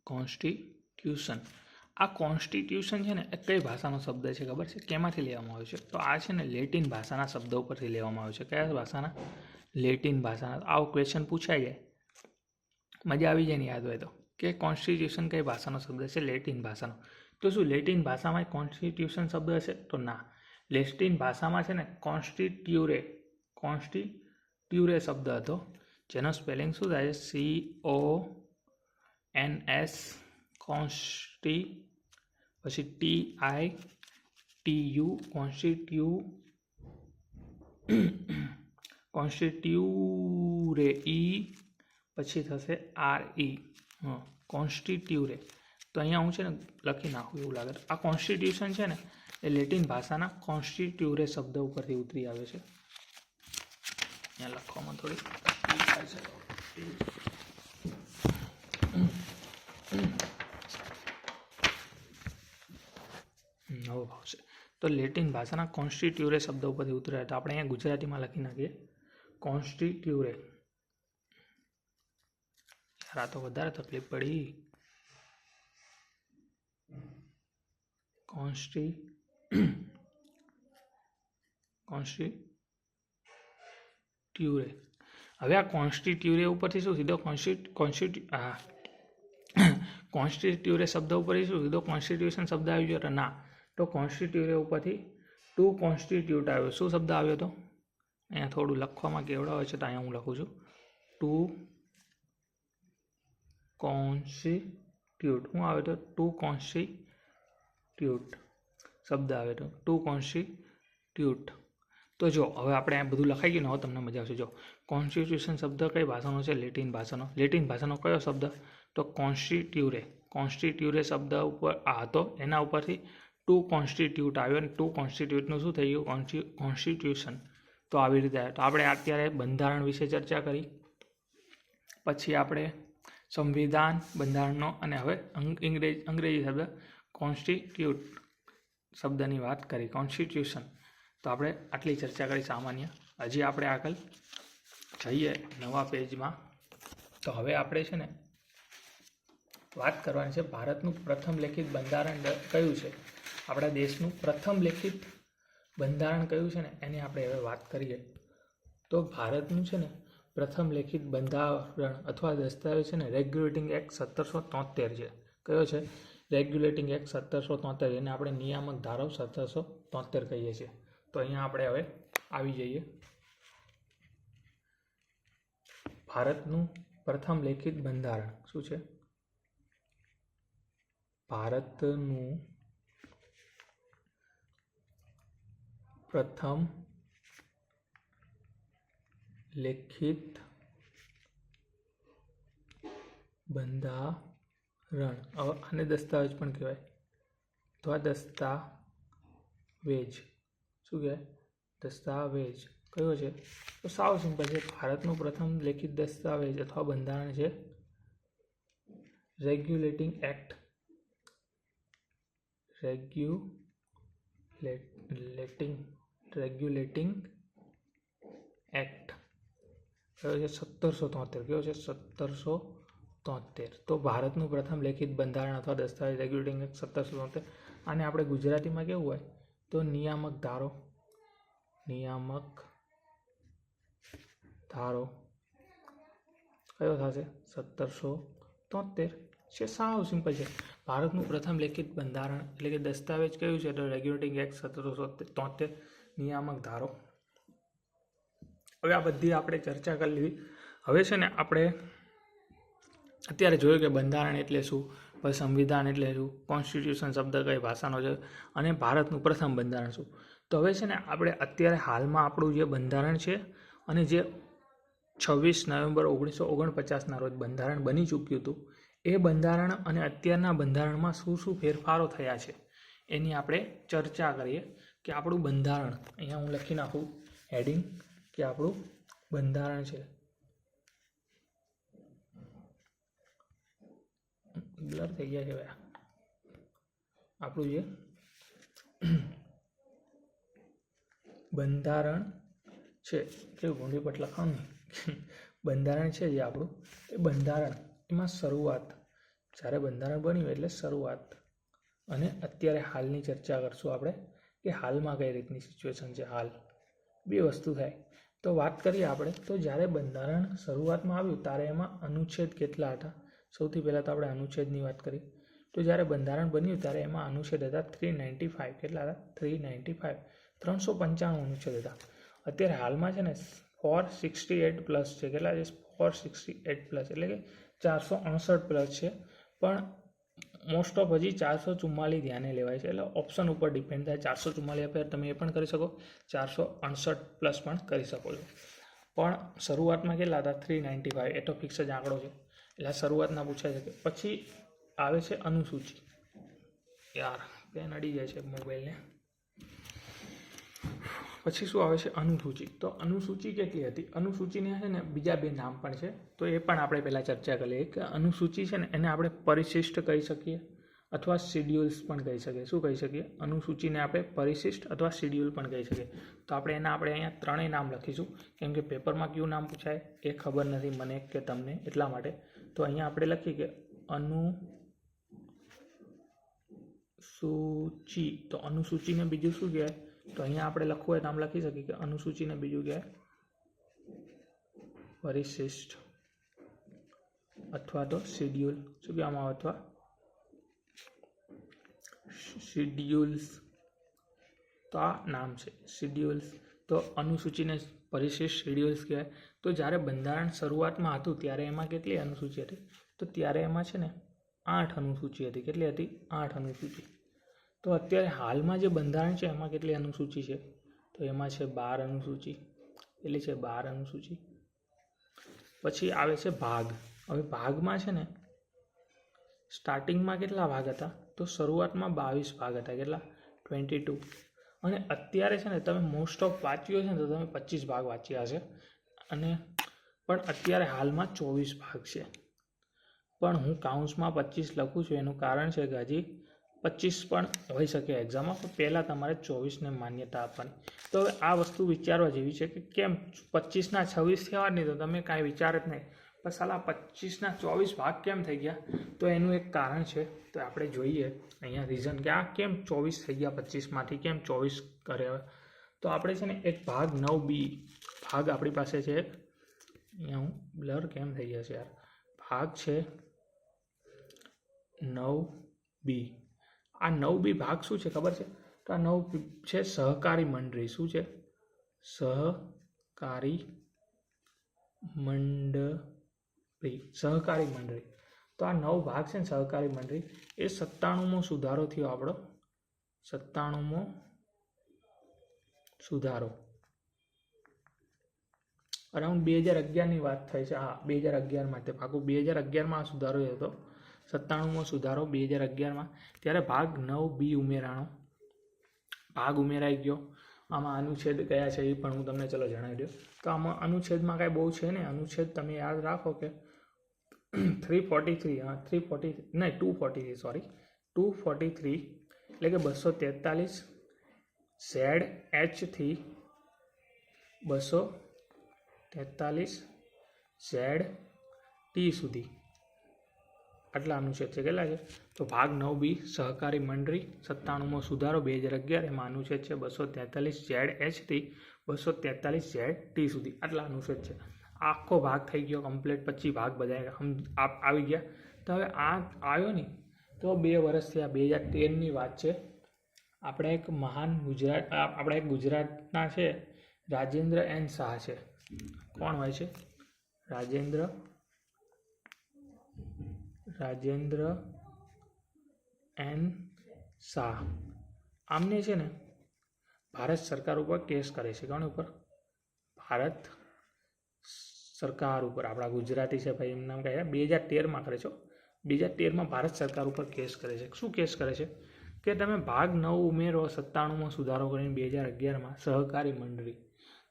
[SPEAKER 1] કોન્સ્ટિટ્યુશન આ કોન્સ્ટિટ્યુશન છે ને એ કઈ ભાષાનો શબ્દ છે ખબર છે? કેમાંથી લેવામાં આવ્યો છે? તો આ છે ને લેટિન ભાષાના શબ્દો ઉપરથી લેવામાં આવ્યો છે. કયા ભાષાના? લેટિન ભાષાના. આવો ક્વેશ્ચન પૂછાઈ જાય, મજા આવી જાય ને યાદ હોય તો, કે કોન્સ્ટિટ્યુશન કઈ ભાષાનો શબ્દ છે? લેટિન ભાષાનો. તો શું લેટિન ભાષામાં કોન્સ્ટિટ્યુશન શબ્દ હશે? તો ના. લેટિન ભાષામાં છે ને કોન્સ્ટિટ્યુરે શબ્દ હતો, જેનો સ્પેલિંગ શું થાય છે? CONS કોન્સ્ટી, પછી TITU કોન્સ્ટિટ્યુરે, પછી થશે RE કોન્સ્ટિટ્યુરે. તો અહીંયા હું છે ને લખી નાખું એવું લાગે. આ કોન્સ્ટિટ્યુશન છે ને એ લેટિન ભાષાના કોન્સ્ટિટ્યુરે શબ્દ ઉપરથી ઉતરી આવે છે. અહીંયા લખવામાં થોડી થાય છે. નવો ભાવ છે. તો લેટિન ભાષાના કોન્સ્ટિટ્યુરે શબ્દ ઉપરથી ઉતરે. તો આપણે અહીંયા ગુજરાતીમાં લખી નાખીએ કોન્સ્ટિટ્યુરે. યાર આ તો વધારે તકલીફ પડી. કોન્સ્ટિટ્યુરે. હવે આ કોન્સ્ટિટ્યુરે ઉપરથી શું સીધો કોન્સ્ટિટ્યુરે શબ્દ ઉપરથી શું સીધો કોન્સ્ટિટ્યુશન શબ્દ આવી ગયો? ના. તો કોન્સ્ટિટ્યુરે ઉપરથી ટુ કોન્સ્ટિટ્યુટ આવ્યો. શું શબ્દ આવ્યો હતો? અહીંયા થોડું લખવામાં કેવડા હોય છે તો અહીંયા હું લખું છું ટુ કોન્સ્ટિટ્યુટ. શું આવ્યો હતો? ટુ કોન્સ્ટિટ્યુટ શબ્દ આવ્યો હતો. To constitute. તો જો હવે આપણે આ બધું લખાઈ ગયું ને, હવે તમને મજા આવશે. જો કોન્સ્ટિટ્યુશન શબ્દ કઈ ભાષાનો છે? લેટિન ભાષાનો. લેટિન ભાષાનો કયો શબ્દ? તો કોન્સ્ટિટ્યુરે. કોન્સ્ટિટ્યુરે શબ્દ ઉપર આ હતો, એના ઉપરથી ટુ કોન્સ્ટિટ્યુટ આવ્યો અને ટુ કોન્સ્ટિટ્યુટનું શું થઈ ગયું? કોન્સ્ટિટ્યુશન. તો આવી રીતે આવ્યો. તો આપણે અત્યારે બંધારણ વિશે ચર્ચા કરી, પછી આપણે સંવિધાન, બંધારણનો, અને હવે અંગ્રેજી શબ્દ કોન્સ્ટિટ્યુટ શબ્દની વાત કરી, કોન્સ્ટિટ્યુશન. તો આપણે આટલી ચર્ચા કરી સામાન્ય. હજી આપણે આગળ જઈએ નવા પેજમાં. તો હવે આપણે છે ને વાત કરવાની છે ભારતનું પ્રથમ લેખિત બંધારણ કયું છે. આપણા દેશનું પ્રથમ લેખિત બંધારણ કયું છે ને એની આપણે હવે વાત કરીએ. તો ભારતનું છે ને પ્રથમ લેખિત બંધારણ અથવા દસ્તાવેજ છે ને રેગ્યુલેટિંગ એક્ટ 1773 છે. કયો છે? Regulating act 1773. એને આપણે નિયામક ધારો 1773 કહીએ છીએ. તો અહીંયા આપણે હવે આવી જઈએ. ભારતનું પ્રથમ લેખિત બંધારણ શું છે? ભારતનું પ્રથમ લેખિત બંધારણ, આને દસ્તાવેજ પણ કહેવાય. તો આ દસ્તાવેજ શું કહેવાય? દસ્તાવેજ કયો છે? તો સાવ સિમ્પલ છે. ભારતનું પ્રથમ લેખિત દસ્તાવેજ અથવા બંધારણ છે રેગ્યુલેટિંગ એક્ટ. રેગ્યુલેટિંગ એક્ટ કયો છે? 1773. કયો છે? 1773. તો ભારતનું પ્રથમ લેખિત બંધારણ અથવા દસ્તાવેજ રેગ્યુલેટિંગ એક્ટ 1773. આને આપણે ગુજરાતીમાં કેવું હોય તો નિયામક ધારો. નિયામક ધારો કયો થશે? 1773 છે. સાવ સિમ્પલ છે. ભારતનું પ્રથમ લેખિત બંધારણ એટલે કે દસ્તાવેજ કયું છે? તો રેગ્યુલેટિંગ એક્ટ 1773. નિયામક ધારો. હવે આ બધી આપણે ચર્ચા કરી લીધી. હવે છે ને આપણે અત્યારે જોયું કે બંધારણ એટલે શું, પછી સંવિધાન એટલે શું, કોન્સ્ટિટ્યુશન શબ્દ કઈ ભાષાનો છે, અને ભારતનું પ્રથમ બંધારણ શું. તો હવે છે ને આપણે અત્યારે હાલમાં આપણું જે બંધારણ છે અને જે 26 નવેમ્બર 1949ના રોજ બંધારણ બની ચૂક્યું હતું, એ બંધારણ અને અત્યારના બંધારણમાં શું શું ફેરફારો થયા છે એની આપણે ચર્ચા કરીએ. કે આપણું બંધારણ, અહીંયા હું લખી નાખું હેડિંગ કે આપણું બંધારણ છે, બ્લર થઈ ગયા છે ભાઈ, આપણું જે બંધારણ છે કે ઘોંડી પટ લખાવું બંધારણ છે જે આપણું, એ બંધારણ એમાં શરૂઆત, જ્યારે બંધારણ બન્યું એટલે શરૂઆત, અને અત્યારે હાલની ચર્ચા કરશું આપણે કે હાલમાં કઈ રીતની સિચ્યુએશન છે. હાલ બે વસ્તુ થાય. તો વાત કરીએ આપણે તો જ્યારે બંધારણ શરૂઆતમાં આવ્યું ત્યારે એમાં અનુચ્છેદ કેટલા હતા? સૌથી પહેલાં તો આપણે અનુચ્છેદની વાત કરીએ. તો જ્યારે બંધારણ બન્યું ત્યારે એમાં અનુચ્છેદ હતા 395. કેટલા હતા? 395. 395 અનુચ્છેદ હતા. અત્યારે હાલમાં છે ને 468 પ્લસ છે. કેટલા છે? 468 પ્લસ એટલે કે 468 પ્લસ છે. પણ મોસ્ટ ઓફ હજી 444 ધ્યાને લેવાય છે. એટલે ઓપ્શન ઉપર ડિપેન્ડ થાય. 444 આપે તમે એ પણ કરી શકો, 468 પ્લસ પણ કરી શકો છો. પણ શરૂઆતમાં કેટલા હતા? 395. એ તો ફિક્સ જ આંકડો છે, એટલે શરૂઆતના પૂછાય છે. પછી આવે છે અનુસૂચિ. યાર પેન અડી જાય છે મોબાઈલને. પછી શું આવે છે? અનુસૂચિ. તો અનુસૂચિ કેટલી હતી? અનુસૂચિને છે ને બીજા બે નામ પણ છે, તો એ પણ આપણે પહેલાં ચર્ચા કરીએ. કે અનુસૂચિ છે ને એને આપણે પરિશિષ્ટ કહી શકીએ અથવા શિડ્યુલ્સ પણ કહી શકીએ. શું કહી શકીએ? અનુસૂચિને આપણે પરિશિષ્ટ અથવા શિડ્યુલ પણ કહી શકીએ. તો આપણે અહીંયા ત્રણેય નામ લખીશું, કેમ કે પેપરમાં કયું નામ પૂછાય એ ખબર નથી મને કે તમને, એટલા માટે. તો અહીંયા આપણે લખીએ કે અનુસૂચિ. તો અનુસૂચિને બીજું શું કહેવાય? તો અહીંયા આપણે લખવું હોય તો આમ લખી શકીએ કે અનુસૂચિને બીજું કહેવાય પરિશિષ્ટ અથવા તો શિડ્યુલ. શું કહેવામાં આવે? અથવા શિડ્યુલ્સ. તો આ નામ છે શિડ્યુલ્સ. તો અનુસૂચિને પરિશિષ્ટ શિડ્યુલ્સ કહેવાય. તો જ્યારે બંધારણ શરૂઆતમાં હતું ત્યારે એમાં કેટલી અનુસૂચિ હતી? તો ત્યારે એમાં છે ને 8 અનુસૂચિ હતી. કેટલી હતી? 8 અનુસૂચિ. તો અત્યારે હાલમાં જે બંધારણ છે એમાં કેટલી અનુસૂચિ છે? તો એમાં છે 12 અનુસૂચિ. કેટલી છે? 12 અનુસૂચિ. પછી આવે છે ભાગ. હવે ભાગમાં છે ને સ્ટાર્ટિંગમાં કેટલા ભાગ હતા? તો શરૂઆતમાં 22 ભાગ હતા. કેટલા? 22. અને અત્યારે છે ને તમે મોસ્ટ ઓફ વાંચ્યું છે ને તો તમે 25 ભાગ વાંચ્યા હશે, અને પણ અત્યારે હાલમાં 24 ભાગ છે. પણ હું કાઉન્સમાં 25 લખું છું, એનું કારણ છે કે હજી 25 પણ હોઈ શકે એક્ઝામમાં, પણ પહેલાં તમારે 24ને માન્યતા આપવાની. તો હવે આ વસ્તુ વિચારવા જેવી છે કે કેમ 25ના 26 થયા નહીં, તો તમે કાંઈ વિચાર જ નહીં, પણ સાલા 25ના 24 ભાગ કેમ થઈ ગયા? તો એનું એક કારણ છે. તો આપણે જોઈએ અહીંયા રીઝન કે આ કેમ 24 થઈ ગયા, 25માંથી કેમ 24 કરે. તો આપણે છે ને એક ભાગ 9B ભાગ આપણી પાસે છે. અહીંયા હું બ્લર કેમ થઈ ગયા છે યાર. ભાગ છે 9B. આ 9B ભાગ શું છે ખબર છે? તો આ 9 છે સહકારી મંડળી. શું છે? સહકારી મંડળી, સહકારી મંડળી. તો આ 9 ભાગ છે ને સહકારી મંડળી, એ 97મો સુધારો થયો આપણો. 97મો સુધારો અરાઉન્ડ 2011ની વાત થાય છે. હા, 2011 માટે પાકું 2011માં આ સુધારો હતો. 97મો સુધારો 2011માં. ત્યારે ભાગ 9B ઉમેરાણો. ભાગ ઉમેરાઈ ગયો. આમાં અનુચ્છેદ કયા છે એ પણ હું તમને ચલો જણાવી દઉં. તો આમાં અનુચ્છેદમાં કાંઈ બહુ છે ને. અનુચ્છેદ તમે યાદ રાખો કે 343, 243, સોરી 243 એટલે કે 243 ZH થી 243 ZT સુધી આટલા અનુચ્છેદ છે. કેટલા છે? તો ભાગ 9B સહકારી મંડળી 97મો સુધારો 2011, એમાં અનુચ્છેદ છે 243 ZH થી 243 ZT સુધી આટલા અનુચ્છેદ છે. આખો ભાગ થઈ ગયો કમ્પ્લીટ. 25 ભાગ બધા આવી ગયા. તો હવે આ આવ્યો ને તો 2 વર્ષથી આ 2013ની વાત છે. આપણે એક ગુજરાતના છે રાજેન્દ્ર એન શાહ છે. કોણ હોય છે? રાજેન્દ્ર એન શાહ. આમને છે ને ભારત સરકાર ઉપર કેસ કરે છે. કોણ ઉપર? ભારત સરકાર ઉપર. આપણા ગુજરાતી છે ભાઈ, એમનું નામ કહે 2013માં કરે છે. 2013માં ભારત સરકાર ઉપર કેસ કરે છે. શું કેસ કરે છે? કે તમે ભાગ 9 ઉમેરો, 97મો સુધારો કરીને 2011માં સહકારી મંડળી.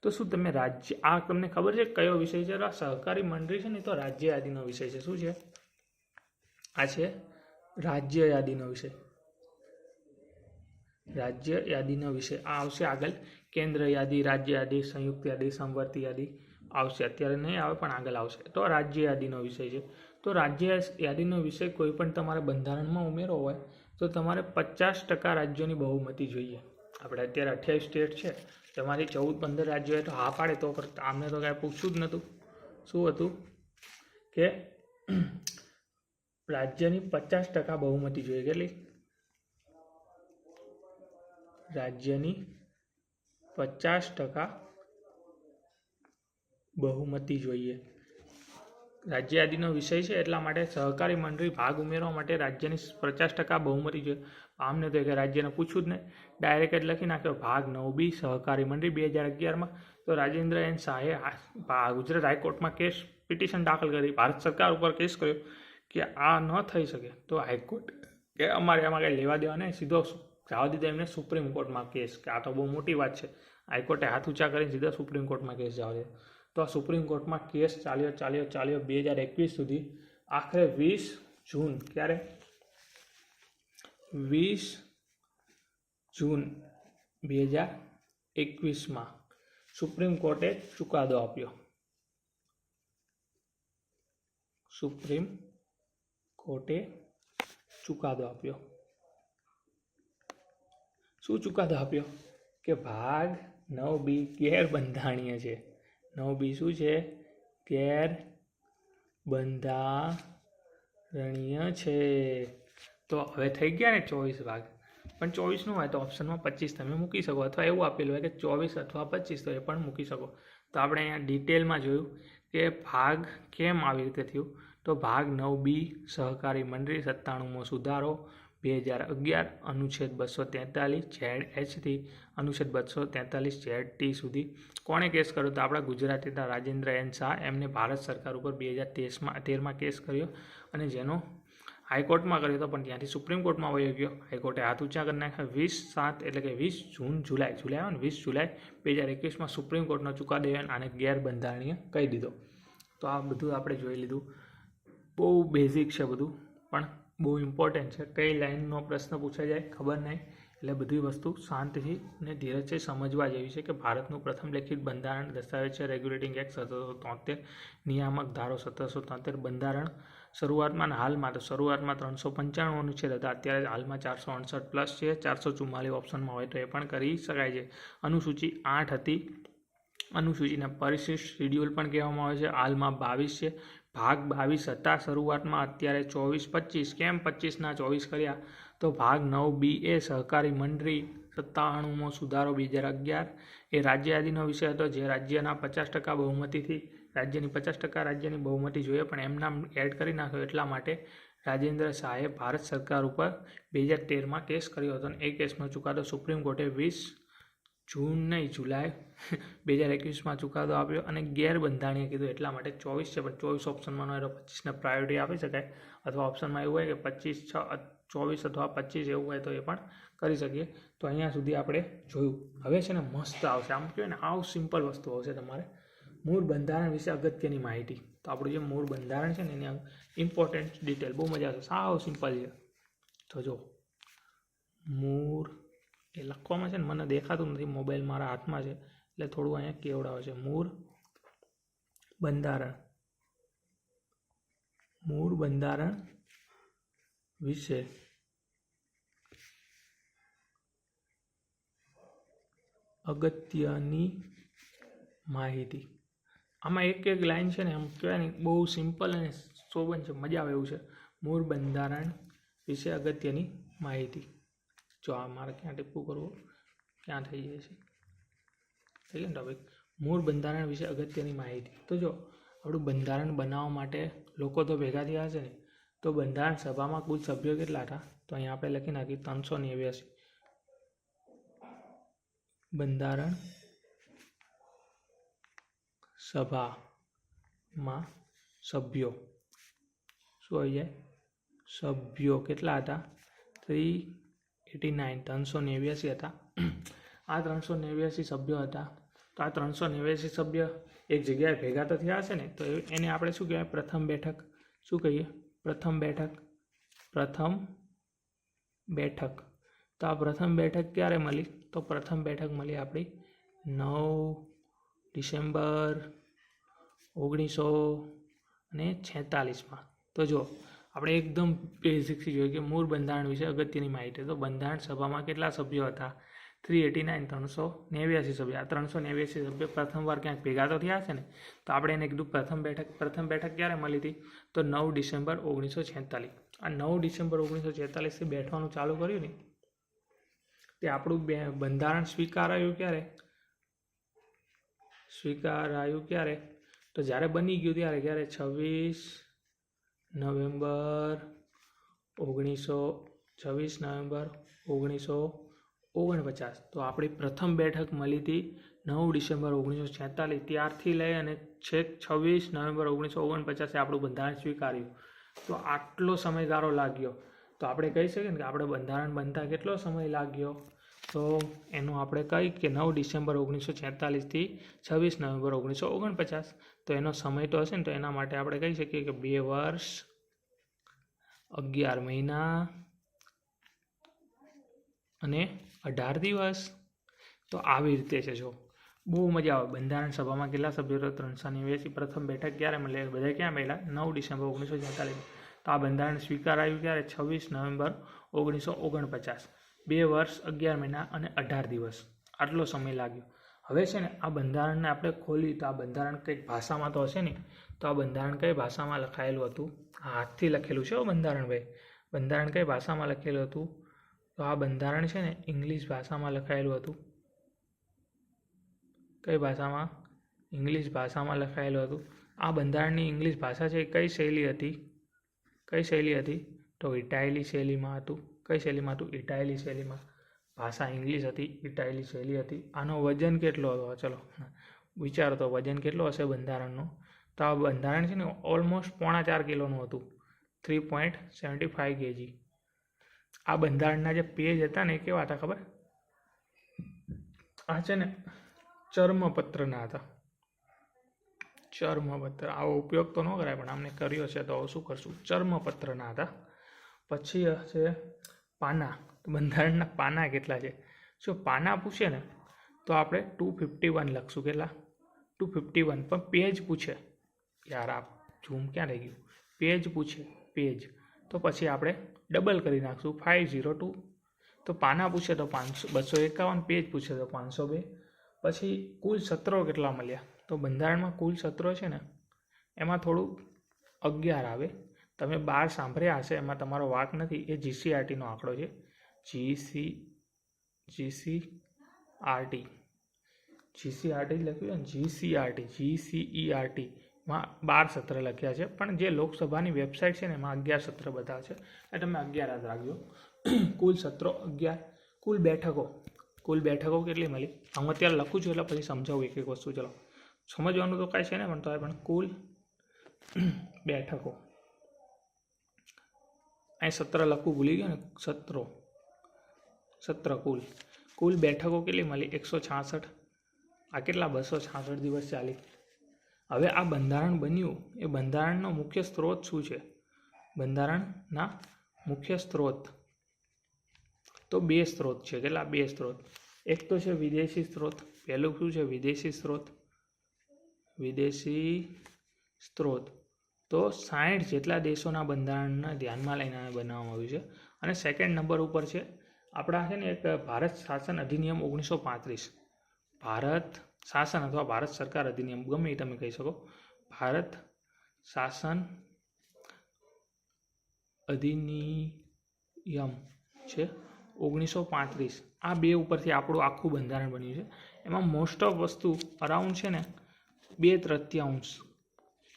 [SPEAKER 1] તો શું તમે રાજ્ય, આ તમને ખબર છે કયો વિષય છે? આ સહકારી મંડળી છે ને તો રાજ્ય યાદીનો વિષય છે. શું છે? આ છે રાજ્ય યાદીનો વિષય. રાજ્ય યાદીનો વિષય આ આવશે આગળ. કેન્દ્ર યાદી, રાજ્ય યાદી, સંયુક્ત યાદી, સમવર્તી યાદી આવશે. અત્યારે નહીં આવે પણ આગળ આવશે. તો રાજ્ય યાદીનો વિષય છે. તો રાજ્ય યાદીનો વિષય કોઈ પણ તમારે બંધારણમાં ઉમેરો હોય તો તમારે 50% રાજ્યોની બહુમતી જોઈએ. આપણે અત્યારે 28 સ્ટેટ છે, તમારી 14-15 રાજ્યોએ તો હા પાડે તો આમને તો કાંઈ પૂછવું જ નહોતું. શું હતું કે રાજ્યની 50% બહુમતી જોઈએ. કેટલી? રાજ્યની 50% બહુમતી જોઈએ. રાજ્ય યાદીનો વિષય છે એટલા માટે સહકારી મંડળી ભાગ ઉમેરવા માટે રાજ્યની 50% બહુમતી જોઈએ. આમને તો કે રાજ્યને પૂછવું જ નહીં, ડાયરેક્ટ જ લખી નાખ્યો ભાગ 9B સહકારી મંડળી 2011માં. તો રાજેન્દ્ર એન શાહે ગુજરાત હાઈકોર્ટમાં પિટિશન દાખલ કરી, ભારત સરકાર ઉપર કેસ કર્યો કે આ ન થઈ શકે. તો હાઈકોર્ટ કે અમારે એમાં કંઈ લેવા દેવા નહીં, સીધો જવા દીધો એમને સુપ્રીમ કોર્ટમાં કેસ, કે આ તો બહુ મોટી વાત છે. હાઈકોર્ટે હાથ ઊંચા કરીને સીધા સુપ્રીમ કોર્ટમાં કેસ જવા દીધો. તો આ સુપ્રીમ કોર્ટમાં કેસ ચાલ્યો 2021 સુધી. આખરે 20 જૂન, ક્યારે? 20 જૂન 2021માં સુપ્રીમ કોર્ટે ચુકાદો આપ્યો. સુપ્રીમ કોર્ટે ચુકાદો આપ્યો. શું ચુકાદો આપ્યો? કે ભાગ 9B ગેરબંધારણીય છે. 9B શું છે? ગેરબંધારણીય છે. તો હવે થઈ ગયા ને 24 ભાગ. પણ 24નું હોય તો ઓપ્શનમાં 25 તમે મૂકી શકો, અથવા એવું આપેલું હોય કે 24 અથવા 25 તો એ પણ મૂકી શકો. તો આપણે અહીંયા ડિટેલમાં જોયું કે ભાગ કેમ આવી રીતે થયું. તો ભાગ 9B સહકારી મંડળી 97મો સુધારો 2011, અનુચ્છેદ 243 ZH થી અનુચ્છેદ 243 ZT સુધી. કોણે કેસ કર્યો? તો આપણા ગુજરાતીના રાજેન્દ્ર એન શાહ. એમને ભારત સરકાર ઉપર 2013માં કેસ કર્યો અને જેનો હાઈકોર્ટમાં કર્યો હતો, પણ ત્યાંથી સુપ્રીમ કોર્ટમાં વયો ગયો. હાઈકોર્ટે હાથ ઊંચા કરી નાખ્યા. 20 જુલાઈ 2021માં સુપ્રીમ કોર્ટનો ચુકાદો આને ગેરબંધારણીય કહી દીધો. તો આ બધું આપણે જોઈ લીધું. બહુ બેઝિક છે બધું, પણ બહુ ઇમ્પોર્ટન્ટ છે. કઈ લાઇનનો પ્રશ્ન પૂછાઈ જાય ખબર નહીં, એટલે બધી વસ્તુ શાંતિથી અને ધીરજથી સમજવા જેવી છે. કે ભારતનું પ્રથમ લેખિત બંધારણ દસ્તાવેજ છે રેગ્યુલેટિંગ એક્ટ 1773, નિયામક ધારો 1773, બંધારણ શરૂઆતમાં અને હાલમાં. તો શરૂઆતમાં 395 અનુચ્છેદ હતા, અત્યારે હાલમાં 468 પ્લસ છે. 444 ઓપ્શનમાં હોય તો એ પણ કરી શકાય છે. અનુસૂચિ 8 હતી. અનુસૂચિને પરિશિષ્ટ શિડ્યુલ પણ કહેવામાં આવે છે. હાલમાં 22 છે. ભાગ 22 હતા શરૂઆતમાં, અત્યારે 24-25. કેમ 25ના 24 કર્યા? તો ભાગ 9B એ સહકારી મંડળી 97મો સુધારો 2011 એ રાજ્ય યાદીનો વિષય હતો, જે રાજ્યના 50% બહુમતીથી રાજ્યની 50% રાજ્યની બહુમતી જોઈએ, પણ એમ નામ એડ કરી નાખ્યો એટલા માટે રાજેન્દ્ર શાહે ભારત સરકાર ઉપર 2013માં કેસ કર્યો હતો અને એ કેસનો ચુકાદો સુપ્રીમ કોર્ટે 20 જુલાઈ 2021માં ચુકાદો આપ્યો અને ગેરબંધારણીય કીધું. એટલા માટે 24 છે, પણ 24 ઓપ્શનમાં 25ને પ્રાયોરિટી આપી શકાય, અથવા ઓપ્શનમાં એવું હોય કે 25, 24 અથવા 25 એવું હોય તો એ પણ કરી શકીએ. તો અહીંયા સુધી આપણે જોયું. હવે છે ને મસ્ત આવશે, આમ કહેવાય ને આવું સિમ્પલ વસ્તુ આવશે તમારે. મૂળ બંધારણ વિશે અગત્યની માહિતી. તો આપણું જે મૂળ બંધારણ છે ને એની ઇમ્પોર્ટન્ટ ડિટેલ બહુ મજા આવશે. સાવ સિમ્પલ છે. તો જો મૂળ એ લખવામાં છે ને મને દેખાતું નથી, મોબાઈલ મારા હાથમાં છે એટલે થોડું અહીંયા કેવડાવે છે. મૂળ બંધારણ વિશે અગત્યની માહિતી. આમાં એક લાઈન છે ને આમ કહેવાય ને બહુ સિમ્પલ અને શોભન છે, મજા આવે એવું છે. મૂળ બંધારણ વિશે અગત્યની માહિતી. જો આ મારે ક્યાં ટીપું કરવું, ક્યાં થઈ જાય છે, થઈ ગયું ને ટોપિક. મૂળ બંધારણ વિશે અગત્યની માહિતી. તો જો આપણું બંધારણ બનાવવા માટે લોકો તો ભેગા થયા હશે ને, તો બંધારણ સભામાં કુલ સભ્યો કેટલા હતા? તો અહીંયા આપણે લખી નાખીએ 389. બંધારણ સભામાં સભ્યો શું આવી જાય? સભ્યો કેટલા હતા? 389 હતા. આ 389 સભ્યો હતા. તો આ 389 સભ્ય એક જગ્યાએ ભેગા તો થયા હશે ને, તો એને આપણે શું કહેવાય? પ્રથમ બેઠક. શું કહીએ? પ્રથમ બેઠક. તો આ પ્રથમ બેઠક ક્યારે મળી? તો પ્રથમ બેઠક મળી આપણી 9 ડિસેમ્બર 1946માં. તો જો આપણે એકદમ બેઝિકથી જોઈએ કે મૂળ બંધારણ વિશે અગત્યની માહિતી. તો બંધારણ સભામાં કેટલા સભ્યો હતા? 389 સભ્યો. આ 389 સભ્યો પ્રથમવાર ક્યાંક ભેગા તો થયા છે ને, તો આપણે એને કીધું પ્રથમ બેઠક ક્યારે મળી હતી? તો 9 ડિસેમ્બર 1946. આ 9 ડિસેમ્બર 1946થી બેઠવાનું ચાલુ કર્યું ને, તે આપણું બંધારણ સ્વીકારાયું ક્યારે? તો જ્યારે બની ગયું ત્યારે 26 નવેમ્બર 1949. તો આપણી પ્રથમ બેઠક મળી હતી 9 ડિસેમ્બર 1946. ત્યારથી લઈ અને છેક 26 નવેમ્બર 1949 આપણું બંધારણ સ્વીકાર્યું. તો આટલો સમયગાળો લાગ્યો. તો આપણે કહી શકીએ ને કે આપણે બંધારણ બનતા કેટલો સમય લાગ્યો? તો એનું આપણે કહી કે 9 ડિસેમ્બર 1946થી 26 નવેમ્બર 1949. તો એનો સમય તો હશે ને, તો એના માટે આપણે કહી શકીએ કે 2 વર્ષ 11 મહિના અને 18 દિવસ. તો આવી રીતે છે. જો બહુ મજા આવે. બંધારણ સભામાં કેટલા સભ્યો? 389. પ્રથમ બેઠક ક્યારે મળે? બધા ક્યાં મળ્યા? 9 ડિસેમ્બર 1946. તો આ બંધારણ સ્વીકારાયું ક્યારે? 26 નવેમ્બર 1949. 2 વર્ષ 11 મહિના અને 18 દિવસ. આટલો સમય લાગ્યો. હવે છે ને આ બંધારણને આપણે ખોલી તો આ બંધારણ કંઈક ભાષામાં તો હશે ને. તો આ બંધારણ કઈ ભાષામાં લખાયેલું હતું? હાથથી લખેલું છે બંધારણ ભાઈ. બંધારણ કઈ ભાષામાં લખેલું હતું? તો આ બંધારણ છે ને ઇંગ્લિશ ભાષામાં લખાયેલું હતું. કઈ ભાષામાં? ઇંગ્લિશ ભાષામાં લખાયેલું હતું. આ બંધારણની ઇંગ્લિશ ભાષા છે કઈ શૈલી હતી? તો ઇટાલી શૈલીમાં હતું. કઈ શૈલીમાં હતું? ઇટાલી શૈલીમાં. ભાષા ઇંગ્લિશ હતી, ઇટાલી શૈલી હતી. આનો વજન કેટલો હતો? ચલો વિચારો તો વજન કેટલો હશે બંધારણનો? તો આ બંધારણ છે ને ઓલમોસ્ટ 4.5 કિલોનું હતું. 3.75 kg. આ બંધારણના જે પેજ હતા ને એ કેવા હતા ખબર? આ છે ને ચર્મપત્રના હતા. ચર્મપત્ર. આવો ઉપયોગ તો ન કરાય, પણ આમને કર્યો છે તો શું કરશું? ચર્મપત્રના હતા. પછી હશે પાના. બંધારણના પાના કેટલા છે? જો પાના પૂછે ને તો આપણે 251 લખશું. કેટલા? 251. પણ પેજ પૂછે, યાર આ ઝૂમ ક્યાં રહી ગયું? પેજ પૂછે, પેજ, તો પછી આપણે ડબલ કરી નાખશું 502. તો પાના પૂછે તો 251, પેજ પૂછે તો 502. પછી કુલ સત્રો કેટલા મળ્યા? તો બંધારણમાં કુલ સત્રો છે ને એમાં થોડું 11 આવે. તમે 12 સાંભળ્યા હશે, એમાં તમારો વાંક નથી. એ GCRTનો આંકડો છે. GCRT લખ્યું છે ને, GCERT માં 12 સત્ર લખ્યા છે, પણ જે લોકસભાની વેબસાઇટ છે ને એમાં 11 સત્ર બતાવે છે, એટલે તમે 11 યાદ રાખજો. કુલ સત્રો 11. કુલ બેઠકો કેટલી મળી? હું અત્યારે લખું છું એટલે પછી સમજાવું એક એક વસ્તુ. ચલો, સમજવાનું તો કાંઈ છે ને, પણ તો પણ કુલ બેઠકો. અહીં સત્ર લખવું ભૂલી ગયો ને, સત્ર કુલ બેઠકો કેટલી મળી? 166. આ કેટલા? 266 દિવસ ચાલી. હવે આ બંધારણ બન્યું, એ બંધારણનો મુખ્ય સ્ત્રોત શું છે? બંધારણના મુખ્ય સ્ત્રોત તો 2 સ્ત્રોત છે. કેટલા? 2 સ્ત્રોત. એક તો છે વિદેશી સ્ત્રોત. પહેલું શું છે? વિદેશી સ્ત્રોત. તો 60 જેટલા દેશોના બંધારણને ધ્યાનમાં લઈને બનાવવામાં આવ્યું છે. અને સેકન્ડ નંબર ઉપર છે આપણા છે ને એક ભારત શાસન અધિનિયમ 1935. ભારત શાસન અથવા ભારત સરકાર અધિનિયમ, ગમે એ તમે કહી શકો. ભારત શાસન અધિનિયમ છે 1935. આ 2 ઉપરથી આપણું આખું બંધારણ બન્યું છે. એમાં મોસ્ટ ઓફ વસ્તુ અરાઉન્ડ છે ને 2/3,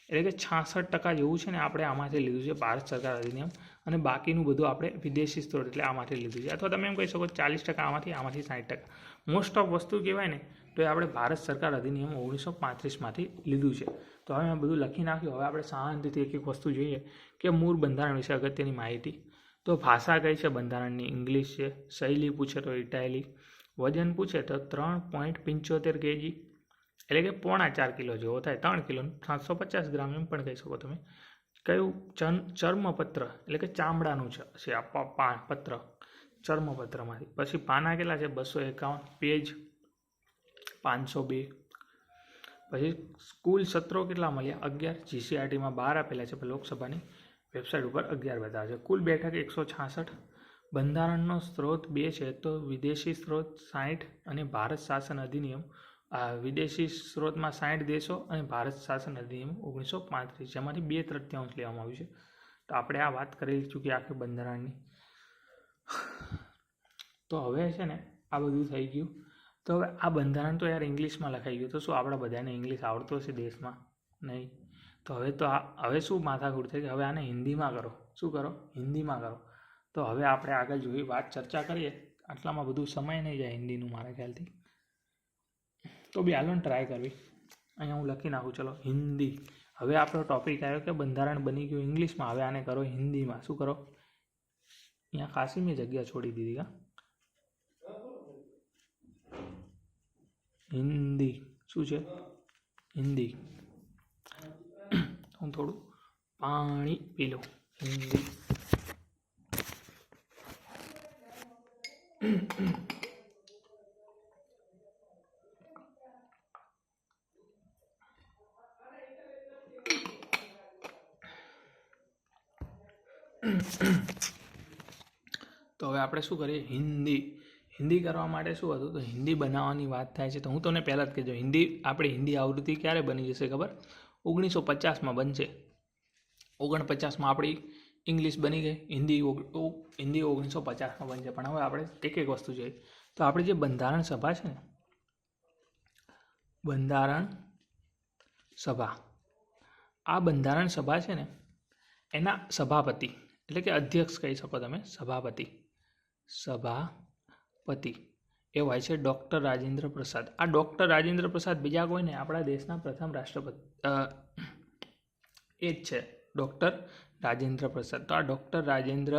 [SPEAKER 1] એટલે કે 66% જેવું છે ને આપણે આમાંથી લીધું છે, ભારત સરકાર અધિનિયમ. અને બાકીનું બધું આપણે વિદેશી સ્ત્રોત એટલે આમાંથી લીધું છે. અથવા તમે એમ કહી શકો 40% આમાંથી 60%. મોસ્ટ ઓફ વસ્તુ કહેવાય ને તો એ આપણે ભારત સરકાર અધિનિયમ 1935માંથી લીધું છે. તો હવે મેં બધું લખી નાખ્યું. હવે આપણે શાંતિથી એક એક વસ્તુ જોઈએ કે મૂળ બંધારણ વિશે અગત્યની માહિતી. તો ભાષા કઈ છે બંધારણની? ઇંગ્લિશ છે. શૈલી પૂછે તો ઇટાલી. વજન પૂછે તો 3.75 kg, એટલે કે 4.5 કિલો જેવો થાય. 3 કિલો 750 ગ્રામ એમ પણ કહી શકો તમે. કયું? ચર્મપત્ર, એટલે કે ચામડાનું છે પત્ર, ચર્મપત્રમાંથી. પછી પાના કેટલા છે? 251. પેજ 502. પછી કુલ સત્રો કેટલા મળ્યા? 11. જીસીઆરટીમાં 12 આપેલા છે, પણ લોકસભાની વેબસાઇટ ઉપર 11 બતાવે છે. કુલ બેઠક 166. બંધારણનો સ્ત્રોત 2 છે, તો વિદેશી સ્ત્રોત 60 અને ભારત શાસન અધિનિયમ. વિદેશી સ્ત્રોતમાં 60 દેશો અને ભારત શાસન અધિનિયમ 1935, જેમાંથી 2/3 લેવામાં આવ્યું છે. તો આપણે આ વાત કરી ચૂકી આખી બંધારણની. તો હવે છે ને આ બધું થઈ ગયું. તો હવે આ બંધારણ તો યાર ઇંગ્લિશમાં લખાઈ ગયું, તો શું આપણા બધાને ઇંગ્લિશ આવડતું હશે દેશમાં? નહીં. તો હવે શું માથાકૂટ થઈ કે હવે આને હિન્દીમાં કરો. શું કરો? હિન્દીમાં કરો. તો હવે આપણે આગળ જોઈએ, ચર્ચા કરીએ. આટલામાં બધું સમય નહીં જાય હિન્દીનું મારા ખ્યાલથી. તો બી હાલો ને ટ્રાય કરવી. અહીંયા હું લખી નાખું. ચલો, હિન્દી. હવે આપણો ટોપિક આવ્યો કે બંધારણ બની ગયું ઇંગ્લિશમાં, હવે આને કરો હિન્દીમાં. શું કરો? અહીંયા ખાસી મેં જગ્યા છોડી દીધી. હિન્દી શું છે? હિન્દી. હું થોડું પાણી પી લઉં. હિન્દી. તો હવે આપણે શું કરીએ? હિન્દી કરવા માટે શું હતું? તો હિન્દી બનાવવાની વાત થાય છે. તો હું તમને પહેલાં જ કહેજો, આપણી હિન્દી આવૃત્તિ ક્યારે બની જશે ખબર? 1950માં બનશે. 49માં આપણી ઇંગ્લિશ બની ગઈ. હિન્દી 1950માં બનશે. પણ હવે આપણે એક એક વસ્તુ જોઈએ. તો આપણી જે બંધારણ સભા છે ને, બંધારણ સભા છે ને, એના સભાપતિ એટલે કે અધ્યક્ષ કહી શકો તમે. સભાપતિ એ હોય છે ડૉક્ટર રાજેન્દ્ર પ્રસાદ. આ ડૉક્ટર રાજેન્દ્ર પ્રસાદ બીજા કોઈ નહીં, આપણા દેશના પ્રથમ રાષ્ટ્રપતિ એ જ છે, ડૉક્ટર રાજેન્દ્ર પ્રસાદ. તો આ ડૉક્ટર રાજેન્દ્ર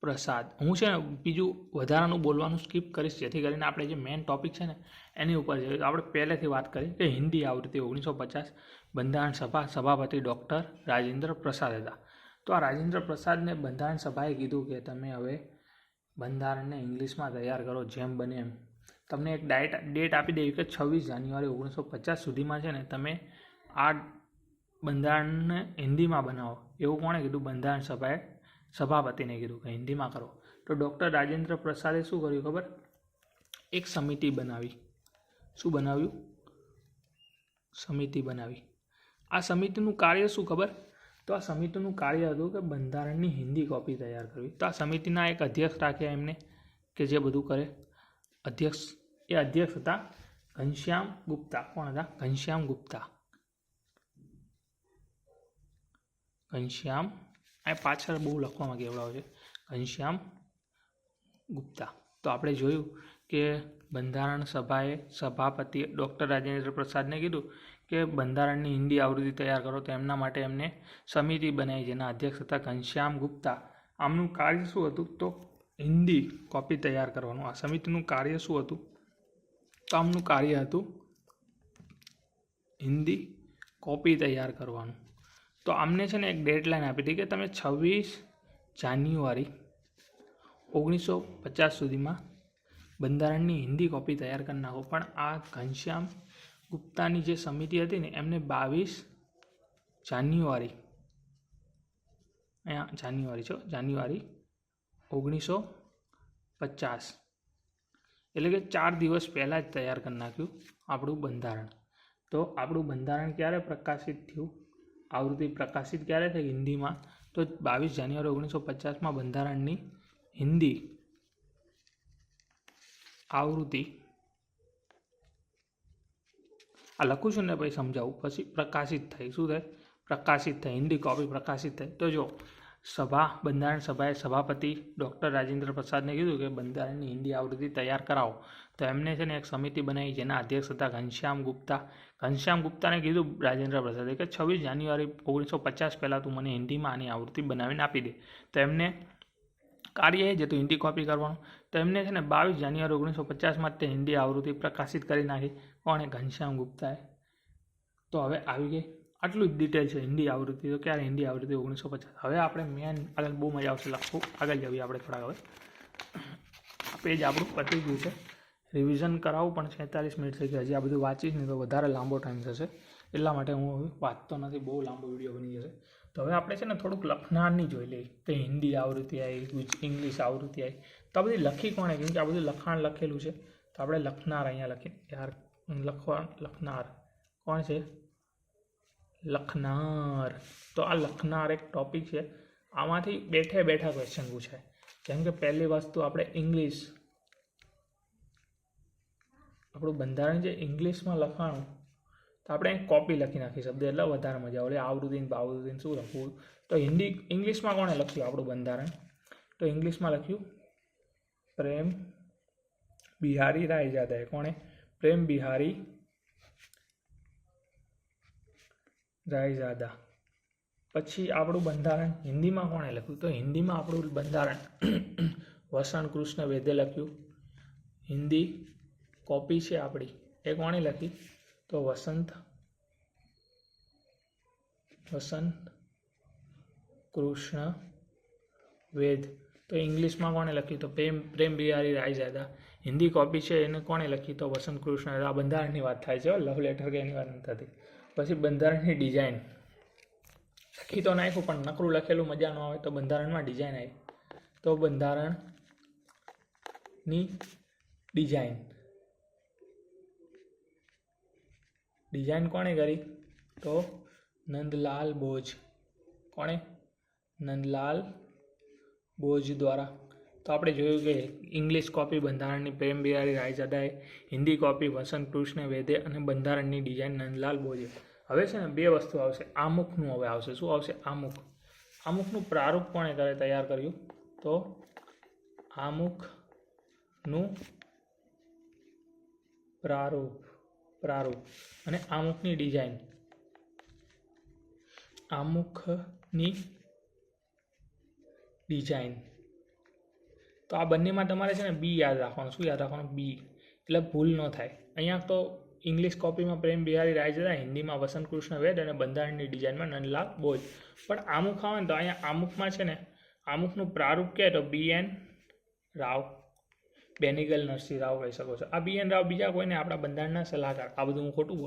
[SPEAKER 1] પ્રસાદ, હું છે ને બીજું વધારાનું બોલવાનું સ્કીપ કરીશ, જેથી કરીને આપણે જે મેઇન ટોપિક છે ને એની ઉપર છે. આપણે પહેલેથી વાત કરી કે હિન્દી આવૃત્તિ 1950 બંધારણ સભાપતિ ડૉક્ટર રાજેન્દ્ર પ્રસાદ હતા. તો આ રાજેન્દ્ર પ્રસાદને બંધારણ સભાએ કીધું કે તમે હવે બંધારણને ઇંગ્લિશમાં તૈયાર કરો જેમ બને એમ. તમને એક ડેટ આપી દેવી કે 26 જાન્યુઆરી 1950 સુધીમાં છે ને તમે આ બંધારણને હિન્દીમાં બનાવો. એવું કોણે કીધું? બંધારણ સભાપતિને કીધું કે હિન્દીમાં કરો. તો ડૉક્ટર રાજેન્દ્ર પ્રસાદે શું કર્યું ખબર? એક સમિતિ બનાવી. શું બનાવ્યું? સમિતિ બનાવી. આ સમિતિનું કાર્ય શું ખબર? તો આ સમિતિનું કાર્ય હતું કે બંધારણની હિન્દી કોપી તૈયાર કરવી. તો આ સમિતિના એક અધ્યક્ષ રાખ્યા એમને કે જે બધું કરે. અધ્યક્ષ હતા ઘનશ્યામ ગુપ્તા. કોણ હતા? ઘનશ્યામ ગુપ્તા. ઘનશ્યામ, આ પાછળ બહુ લખવામાં કેવડાવ છે, ઘનશ્યામ ગુપ્તા. તો આપણે જોયું કે બંધારણ સભાએ સભાપતિ ડૉક્ટર રાજેન્દ્ર પ્રસાદને કીધું કે બંધારણની હિન્દી આવૃત્તિ તૈયાર કરો, તો એમના માટે એમને સમિતિ બનાવી જેના અધ્યક્ષ હતા ઘનશ્યામ ગુપ્તા. આમનું કાર્ય શું હતું? તો હિન્દી કોપી તૈયાર કરવાનું. આ સમિતિનું કાર્ય શું હતું? તો આમનું કાર્ય હતું હિન્દી કોપી તૈયાર કરવાનું. તો આમને છે ને એક ડેડલાઇન આપી હતી કે તમે 26 જાન્યુઆરી 1950 સુધીમાં બંધારણની હિન્દી કોપી તૈયાર કરી નાખો. પણ આ ઘનશ્યામ ગુપ્તાની જે સમિતિ હતી ને એમને 22 જાન્યુઆરી, અહીંયા જાન્યુઆરી 1950 એટલે કે 4 દિવસ પહેલાં જ તૈયાર કરી નાખ્યું આપણું બંધારણ. તો આપણું બંધારણ ક્યારે પ્રકાશિત થયું? આવૃત્તિ પ્રકાશિત ક્યારે થઈ હિન્દીમાં? તો 22 જાન્યુઆરી 1950માં બંધારણની હિન્દી આવૃત્તિ, આ લખું છું ને પછી સમજાવું, પછી પ્રકાશિત થઈ. શું થાય? પ્રકાશિત થઈ, હિન્દી કોપી પ્રકાશિત થઈ. તો જો બંધારણ સભાએ સભાપતિ ડૉક્ટર રાજેન્દ્ર પ્રસાદને કીધું કે બંધારણની હિન્દી આવૃત્તિ તૈયાર કરાવો. તો એમને છે ને એક સમિતિ બનાવી જેના અધ્યક્ષ હતા ઘનશ્યામ ગુપ્તા. ઘનશ્યામ ગુપ્તાને કીધું રાજેન્દ્ર પ્રસાદે કે 26 જાન્યુઆરી 1950 પહેલાં તું મને હિન્દીમાં આની આવૃત્તિ બનાવીને આપી દે. તો એમને કાર્ય એ જ હતું હિન્દી કોપી કરવાનું. તો એમને છે ને 22 જાન્યુઆરી 1950માં તે હિન્દી આવૃત્તિ પ્રકાશિત કરી નાખી. કોણે? ઘનશ્યામ ગુપ્તાએ. તો હવે આવી ગઈ, આટલું જ ડિટેલ છે હિન્દી આવૃત્તિ. તો ક્યારે હિન્દી આવૃત્તિ? 1950. હવે આપણે મેન આગળ બહુ મજા આવશે લખવું, આગળ જઈએ આપણે થોડાક. હવે પેજ આપણું પતી ગયું છે, રિવિઝન કરાવવું પણ 46 મિનિટ થઈ ગઈ. હજી આ બધું વાંચીશ ને તો વધારે લાંબો ટાઈમ થશે, એટલા માટે હું હવે વાંચતો નથી, બહુ લાંબો વિડીયો બની જશે. તો હવે આપણે છે ને થોડુંક લખનારની જોઈ લઈએ કે હિન્દી આવૃત્તિ આવી, ઇંગ્લિશ આવૃત્તિ આવી. તો આ બધી લખી કોણે? કેમ કે આ બધું લખાણ લખેલું છે. તો આપણે લખનાર અહીંયા લખીએ યાર, લખનાર કોણ છે? લખનાર. તો આ લખનાર એક ટોપિક છે. આમાંથી બેઠે બેઠા ક્વેશ્ચન પૂછાય. જેમ કે પહેલી વસ્તુ આપણે ઇંગ્લિશ, આપણું બંધારણ જે ઇંગ્લિશમાં લખાણું, તો આપણે કોપી લખી નાખી શબ્દ, એટલે વધારે મજા આવે. આવૃત્તિને બાવૃત્તિને શું લખવું? તો ઇંગ્લિશમાં કોણે લખ્યું આપણું બંધારણ? તો ઇંગ્લિશમાં લખ્યું પ્રેમ બિહારી રાયજાદાએ. કોણે? પ્રેમ બિહારી રાયજાદા. પછી આપણું બંધારણ હિન્દીમાં કોણે લખ્યું? તો હિન્દીમાં આપણું બંધારણ વસંત કૃષ્ણ વેદે લખ્યું. હિન્દી કોપી છે આપણી, એ કોણે લખી? તો વસંત કૃષ્ણ વેદ. તો ઇંગ્લિશમાં કોણે લખ્યું? તો પ્રેમ બિહારી રાયજાદા. હિન્દી કોપી છે એને કોણે લખી? તો વસંત કૃષ્ણ. આ બંધારણની વાત થાય છે, લવ લેટર કે એની વાત નથી થતી. પછી બંધારણની ડિઝાઇન લખી તો નાખ્યું, પણ નકરું લખેલું મજા ન આવે, તો બંધારણમાં ડિઝાઇન આવી. તો બંધારણની ડિઝાઇન કોણે કરી? તો નંદલાલ બોઝ. કોણે? નંદલાલ બોઝ દ્વારા. તો આપણે જોયું કે ઇંગ્લિશ કોપી બંધારણની પ્રેમ બિહારી રાયજાદાએ, હિન્દી કોપી વસંત કૃષ્ણ વેદે અને બંધારણની ડિઝાઇન નંદલાલ બોઝે. હવે છે ને બે વસ્તુ આવશે. આમુખનું હવે આવશે. શું આવશે? આમુખ. આમુખનું પ્રારૂપ કોણે તૈયાર કર્યું? તો આમુખનું પ્રારૂપ અને આમુખની ડિઝાઇન. આમુખની ડિઝાઇન. તો આ બંનેમાં તમારે છે ને બી યાદ રાખવાનું. શું યાદ રાખવાનું? બી, એટલે ભૂલ ન થાય. અહીંયા તો ઇંગ્લિશ કોપીમાં પ્રેમ બિહારી રાયજાદા, હિન્દીમાં વસંત કૃષ્ણ વેદ અને બંધારણની ડિઝાઇનમાં નંદલાલ બોઝ. પણ આમુખ આવે ને તો અહીંયા આમુખમાં છે ને આમુખનું પ્રારૂપ કહે તો BN રાવ, બેનિગલ નરસિંહ રાવ કહી શકો છો. આ BN રાવ બીજા કોઈને આપણા બંધારણના સલાહકાર. આ બધું હું ખોટું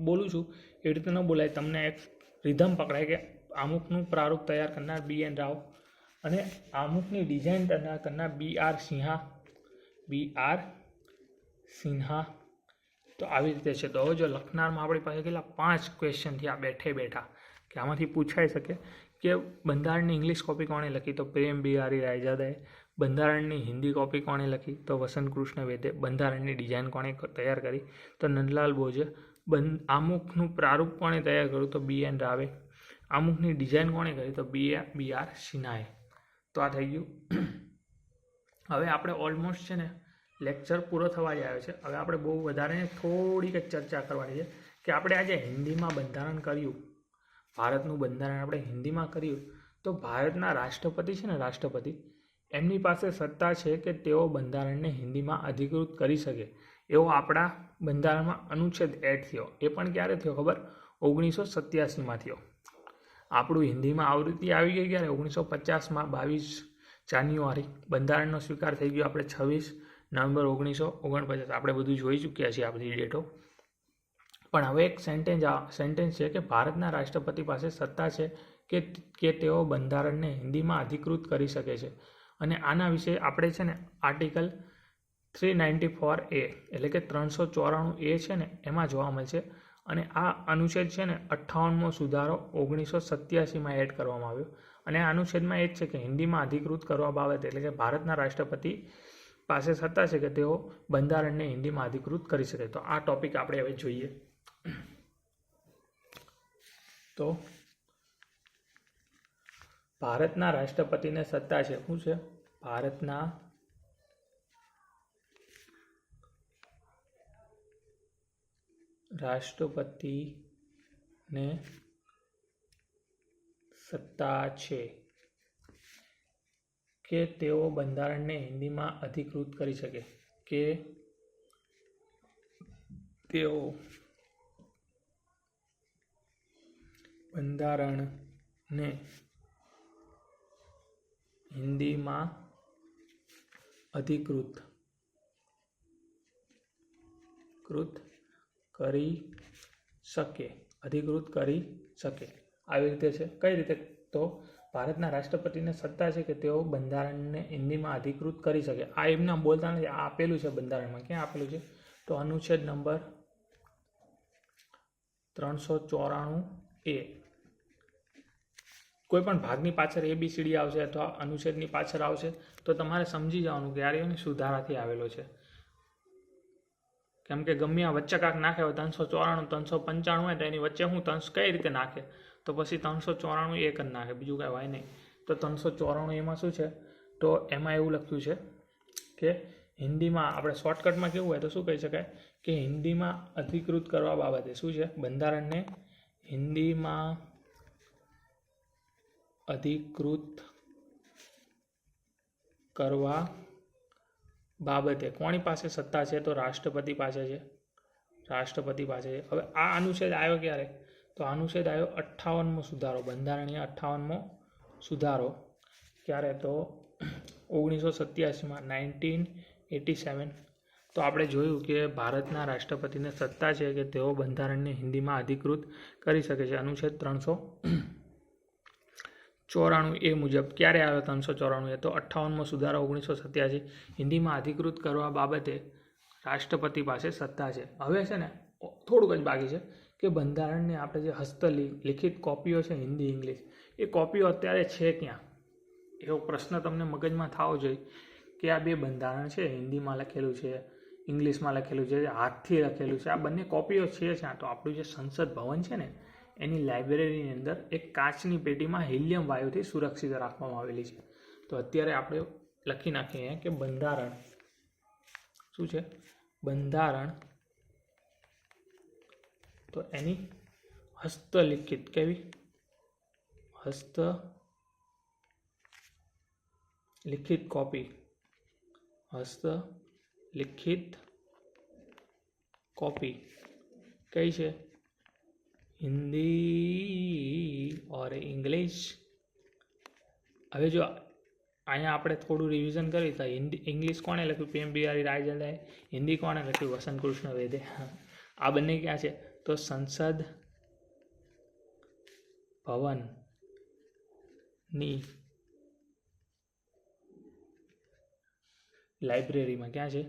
[SPEAKER 1] બોલું છું એ રીતે ન બોલાય, તમને એક રિધમ પકડાય કે આમુખનું પ્રારૂપ તૈયાર કરનાર BN રાવ અને આમુખની ડિઝાઇન તૈયાર કરનાર BR સિન્હા. તો આવી રીતે છે. તો હવે જો લખનારમાં આપણી પાસે કેટલા 5 ક્વેશ્ચન થયા બેઠે બેઠા, કે આમાંથી પૂછાઈ શકે કે બંધારણની ઇંગ્લિશ કોપી કોણે લખી? તો પ્રેમ બિહારી રાયજાદાએ. બંધારણની હિન્દી કોપી કોણે લખી? તો વસંત કૃષ્ણ વેદે. બંધારણની ડિઝાઇન કોણે તૈયાર કરી? તો નંદલાલ બોઝે. આમુખનું પ્રારૂપ કોણે તૈયાર કર્યું? તો BN રાવે. આમુખની ડિઝાઇન કોણે કરી? તો BR સિન્હાએ. તો આ થઈ ગયું. હવે આપણે ઓલમોસ્ટ છે ને લેક્ચર પૂરો થવા જ આવ્યો છે. હવે આપણે બહુ વધારે થોડીક જ ચર્ચા કરવાની છે કે આપણે આજે હિન્દીમાં બંધારણ કર્યું, ભારતનું બંધારણ આપણે હિન્દીમાં કર્યું, તો ભારતના રાષ્ટ્રપતિ છે ને, રાષ્ટ્રપતિ એમની પાસે સત્તા છે કે તેઓ બંધારણને હિન્દીમાં અધિકૃત કરી શકે. એવો આપણા બંધારણમાં અનુચ્છેદ એડ થયો. એ પણ ક્યારે થયો ખબર? 1987માં થયો. આપણું હિન્દીમાં આવૃત્તિ આવી ગઈ ક્યારે? 1950માં 22 જાન્યુઆરી. બંધારણનો સ્વીકાર થઈ ગયો આપણે 26 નવેમ્બર 1949. આપણે બધું જોઈ ચૂક્યા છીએ આ બધી ડેટો. પણ હવે એક સેન્ટેન્સ છે કે ભારતના રાષ્ટ્રપતિ પાસે સત્તા છે કે તેઓ બંધારણને હિન્દીમાં અધિકૃત કરી શકે છે. અને આના વિશે આપણે છે ને આર્ટિકલ 394A એટલે કે 394A છે ને એમાં જોવા મળશે. અને આ અનુચ્છેદ છે ને 58મો સુધારો 1987માં એડ કરવામાં આવ્યો. અને આ અનુચ્છેદમાં એ જ છે કે હિન્દીમાં અધિકૃત કરવા બાબતે એટલે કે ભારતના રાષ્ટ્રપતિ પાસે સત્તા છે કે તેઓ બંધારણને હિન્દીમાં અધિકૃત કરી શકે. તો આ ટોપિક આપણે હવે જોઈએ. તો ભારતના રાષ્ટ્રપતિને સત્તા છે. શું છે? ભારતના રાષ્ટ્રપતિને સત્તા છે કે તેઓ બંધારણને હિન્દીમાં અધિકૃત કરી શકે. કે તેઓ બંધારણને હિન્દીમાં અધિકૃત કરી શકે. આવી રીતે છે. કઈ રીતે? તો ભારતના રાષ્ટ્રપતિને સત્તા છે કે તેઓ બંધારણને હિન્દીમાં અધિકૃત કરી શકે. આ એમના બોલતા નથી, આ આપેલું છે બંધારણમાં. ક્યાં આપેલું છે? તો અનુચ્છેદ નંબર 394A. કોઈ પણ ભાગની પાછળ ABCD આવશે અથવા અનુચ્છેદની પાછળ આવશે તો તમારે સમજી જવાનું કે યાર એની સુધારાથી આવેલો છે. કેમ કે ગમે આ વચ્ચે કાંક નાખે હોય 394 395 હોય તો એની વચ્ચે હું કઈ રીતે નાખે? તો પછી 394 એક જ નાખે, બીજું કાંઈ હોય નહીં. તો 394 એમાં શું છે? તો એમાં એવું લખ્યું છે કે હિન્દીમાં આપણે શોર્ટકટમાં કેવું હોય તો શું કહી શકાય કે હિન્દીમાં અધિકૃત કરવા બાબતે શું છે? બંધારણને હિન્દીમાં અધિકૃત કરવા બાબતે કોની પાસે સત્તા છે? તો રાષ્ટ્રપતિ પાસે છે. હવે આ અનુચ્છેદ આવ્યો ક્યારે? તો અનુચ્છેદ આવ્યો 58મો સુધારો, બંધારણીય 58મો સુધારો. ક્યારે? તો 1987માં 1987. તો આપણે જોયું કે ભારતના રાષ્ટ્રપતિને સત્તા છે કે તેઓ બંધારણને હિન્દીમાં અધિકૃત કરી શકે છે. અનુચ્છેદ 394A મુજબ ક્યારે આવ્યો 394? તો 58મો સુધારો 1987. હિન્દીમાં અધિકૃત કરવા બાબતે રાષ્ટ્રપતિ પાસે સત્તા છે. હવે છે ને થોડુંક જ બાકી છે કે બંધારણને આપણે જે હસ્તલિખિત કોપીઓ છે હિન્દી ઇંગ્લિશ, એ કોપીઓ અત્યારે છે ક્યાં? એવો પ્રશ્ન તમને મગજમાં થવો જોઈએ કે આ બે બંધારણ છે, હિન્દીમાં લખેલું છે, ઇંગ્લિશમાં લખેલું છે, હાથથી લખેલું છે, આ બંને કોપીઓ છે ત્યાં. તો આપણું જે સંસદ ભવન છે ને એની લાઇબ્રેરીની અંદર એક કાચની પેટીમાં હિલિયમ વાયુથી સુરક્ષિત રાખવામાં આવેલી છે. તો અત્યારે આપણે લખી નાખીએ કે બંધારણ શું છે? બંધારણ તો એની હસ્તલિખિત કેવી? હસ્તલિખિત કોપી. હસ્તલિખિત કોપી કઈ છે? હિન્દી ઓર ઇંગ્લિશ. હવે જો અહીંયા આપણે થોડું રિવિઝન કરીએ તો ઇંગ્લિશ કોણે લખ્યું? PM બિહારી રાયચંદ્રએ. હિન્દી કોણે લખ્યું? વસંત કૃષ્ણ વેદે. આ બંને ક્યાં છે? તો સંસદ ભવનની લાઇબ્રેરીમાં. ક્યાં છે?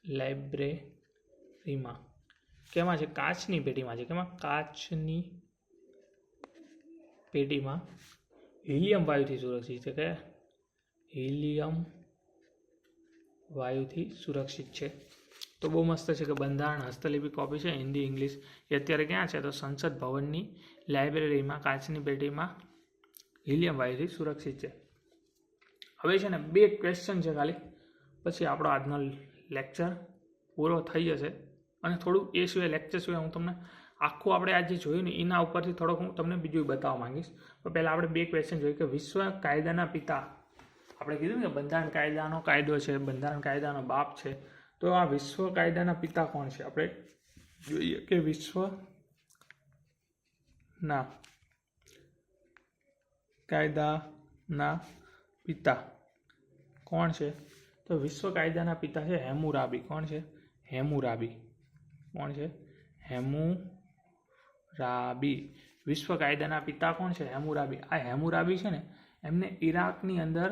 [SPEAKER 1] લાઇબ્રેરીમાં. કેમાં છે? કાચની પેટીમાં છે. કેમાં? કાચની પેટીમાં હિલિયમ વાયુથી સુરક્ષિત છે. કે હિલિયમ વાયુથી સુરક્ષિત છે. તો બહુ મસ્ત છે કે બંધારણ હસ્તલિપિ કોપી છે હિન્દી ઇંગ્લિશ એ અત્યારે ક્યાં છે તો સંસદ ભવનની લાઇબ્રેરીમાં કાચની પેટીમાં હિલિયમ વાયુથી સુરક્ષિત છે. હવે છે ને 2 ક્વેશ્ચન છે ખાલી, પછી આપણો આજનો લેક્ચર પૂરો થઈ જશે. અને થોડું એ સિવાય લેક્ચર સિવાય હું તમને આખું આપણે આજે જોયું ને એના ઉપરથી થોડોક હું તમને બીજું બતાવવા માંગીશ. પણ પહેલાં આપણે 2 ક્વેશ્ચન જોઈએ કે વિશ્વ કાયદાના પિતા, આપણે કીધું ને કે બંધારણ કાયદાનો કાયદો છે, બંધારણ કાયદાનો બાપ છે, તો આ વિશ્વ કાયદાના પિતા કોણ છે? આપણે જોઈએ કે વિશ્વના કાયદાના પિતા કોણ છે? તો વિશ્વ કાયદાના પિતા છે હેમુરાબી. કોણ છે? હેમુરાબી. કોણ છે? હેમુરાબી. વિશ્વ કાયદાના પિતા કોણ છે? હેમુરાબી. આ હેમુરાબી છે ને એમને ઈરાકની અંદર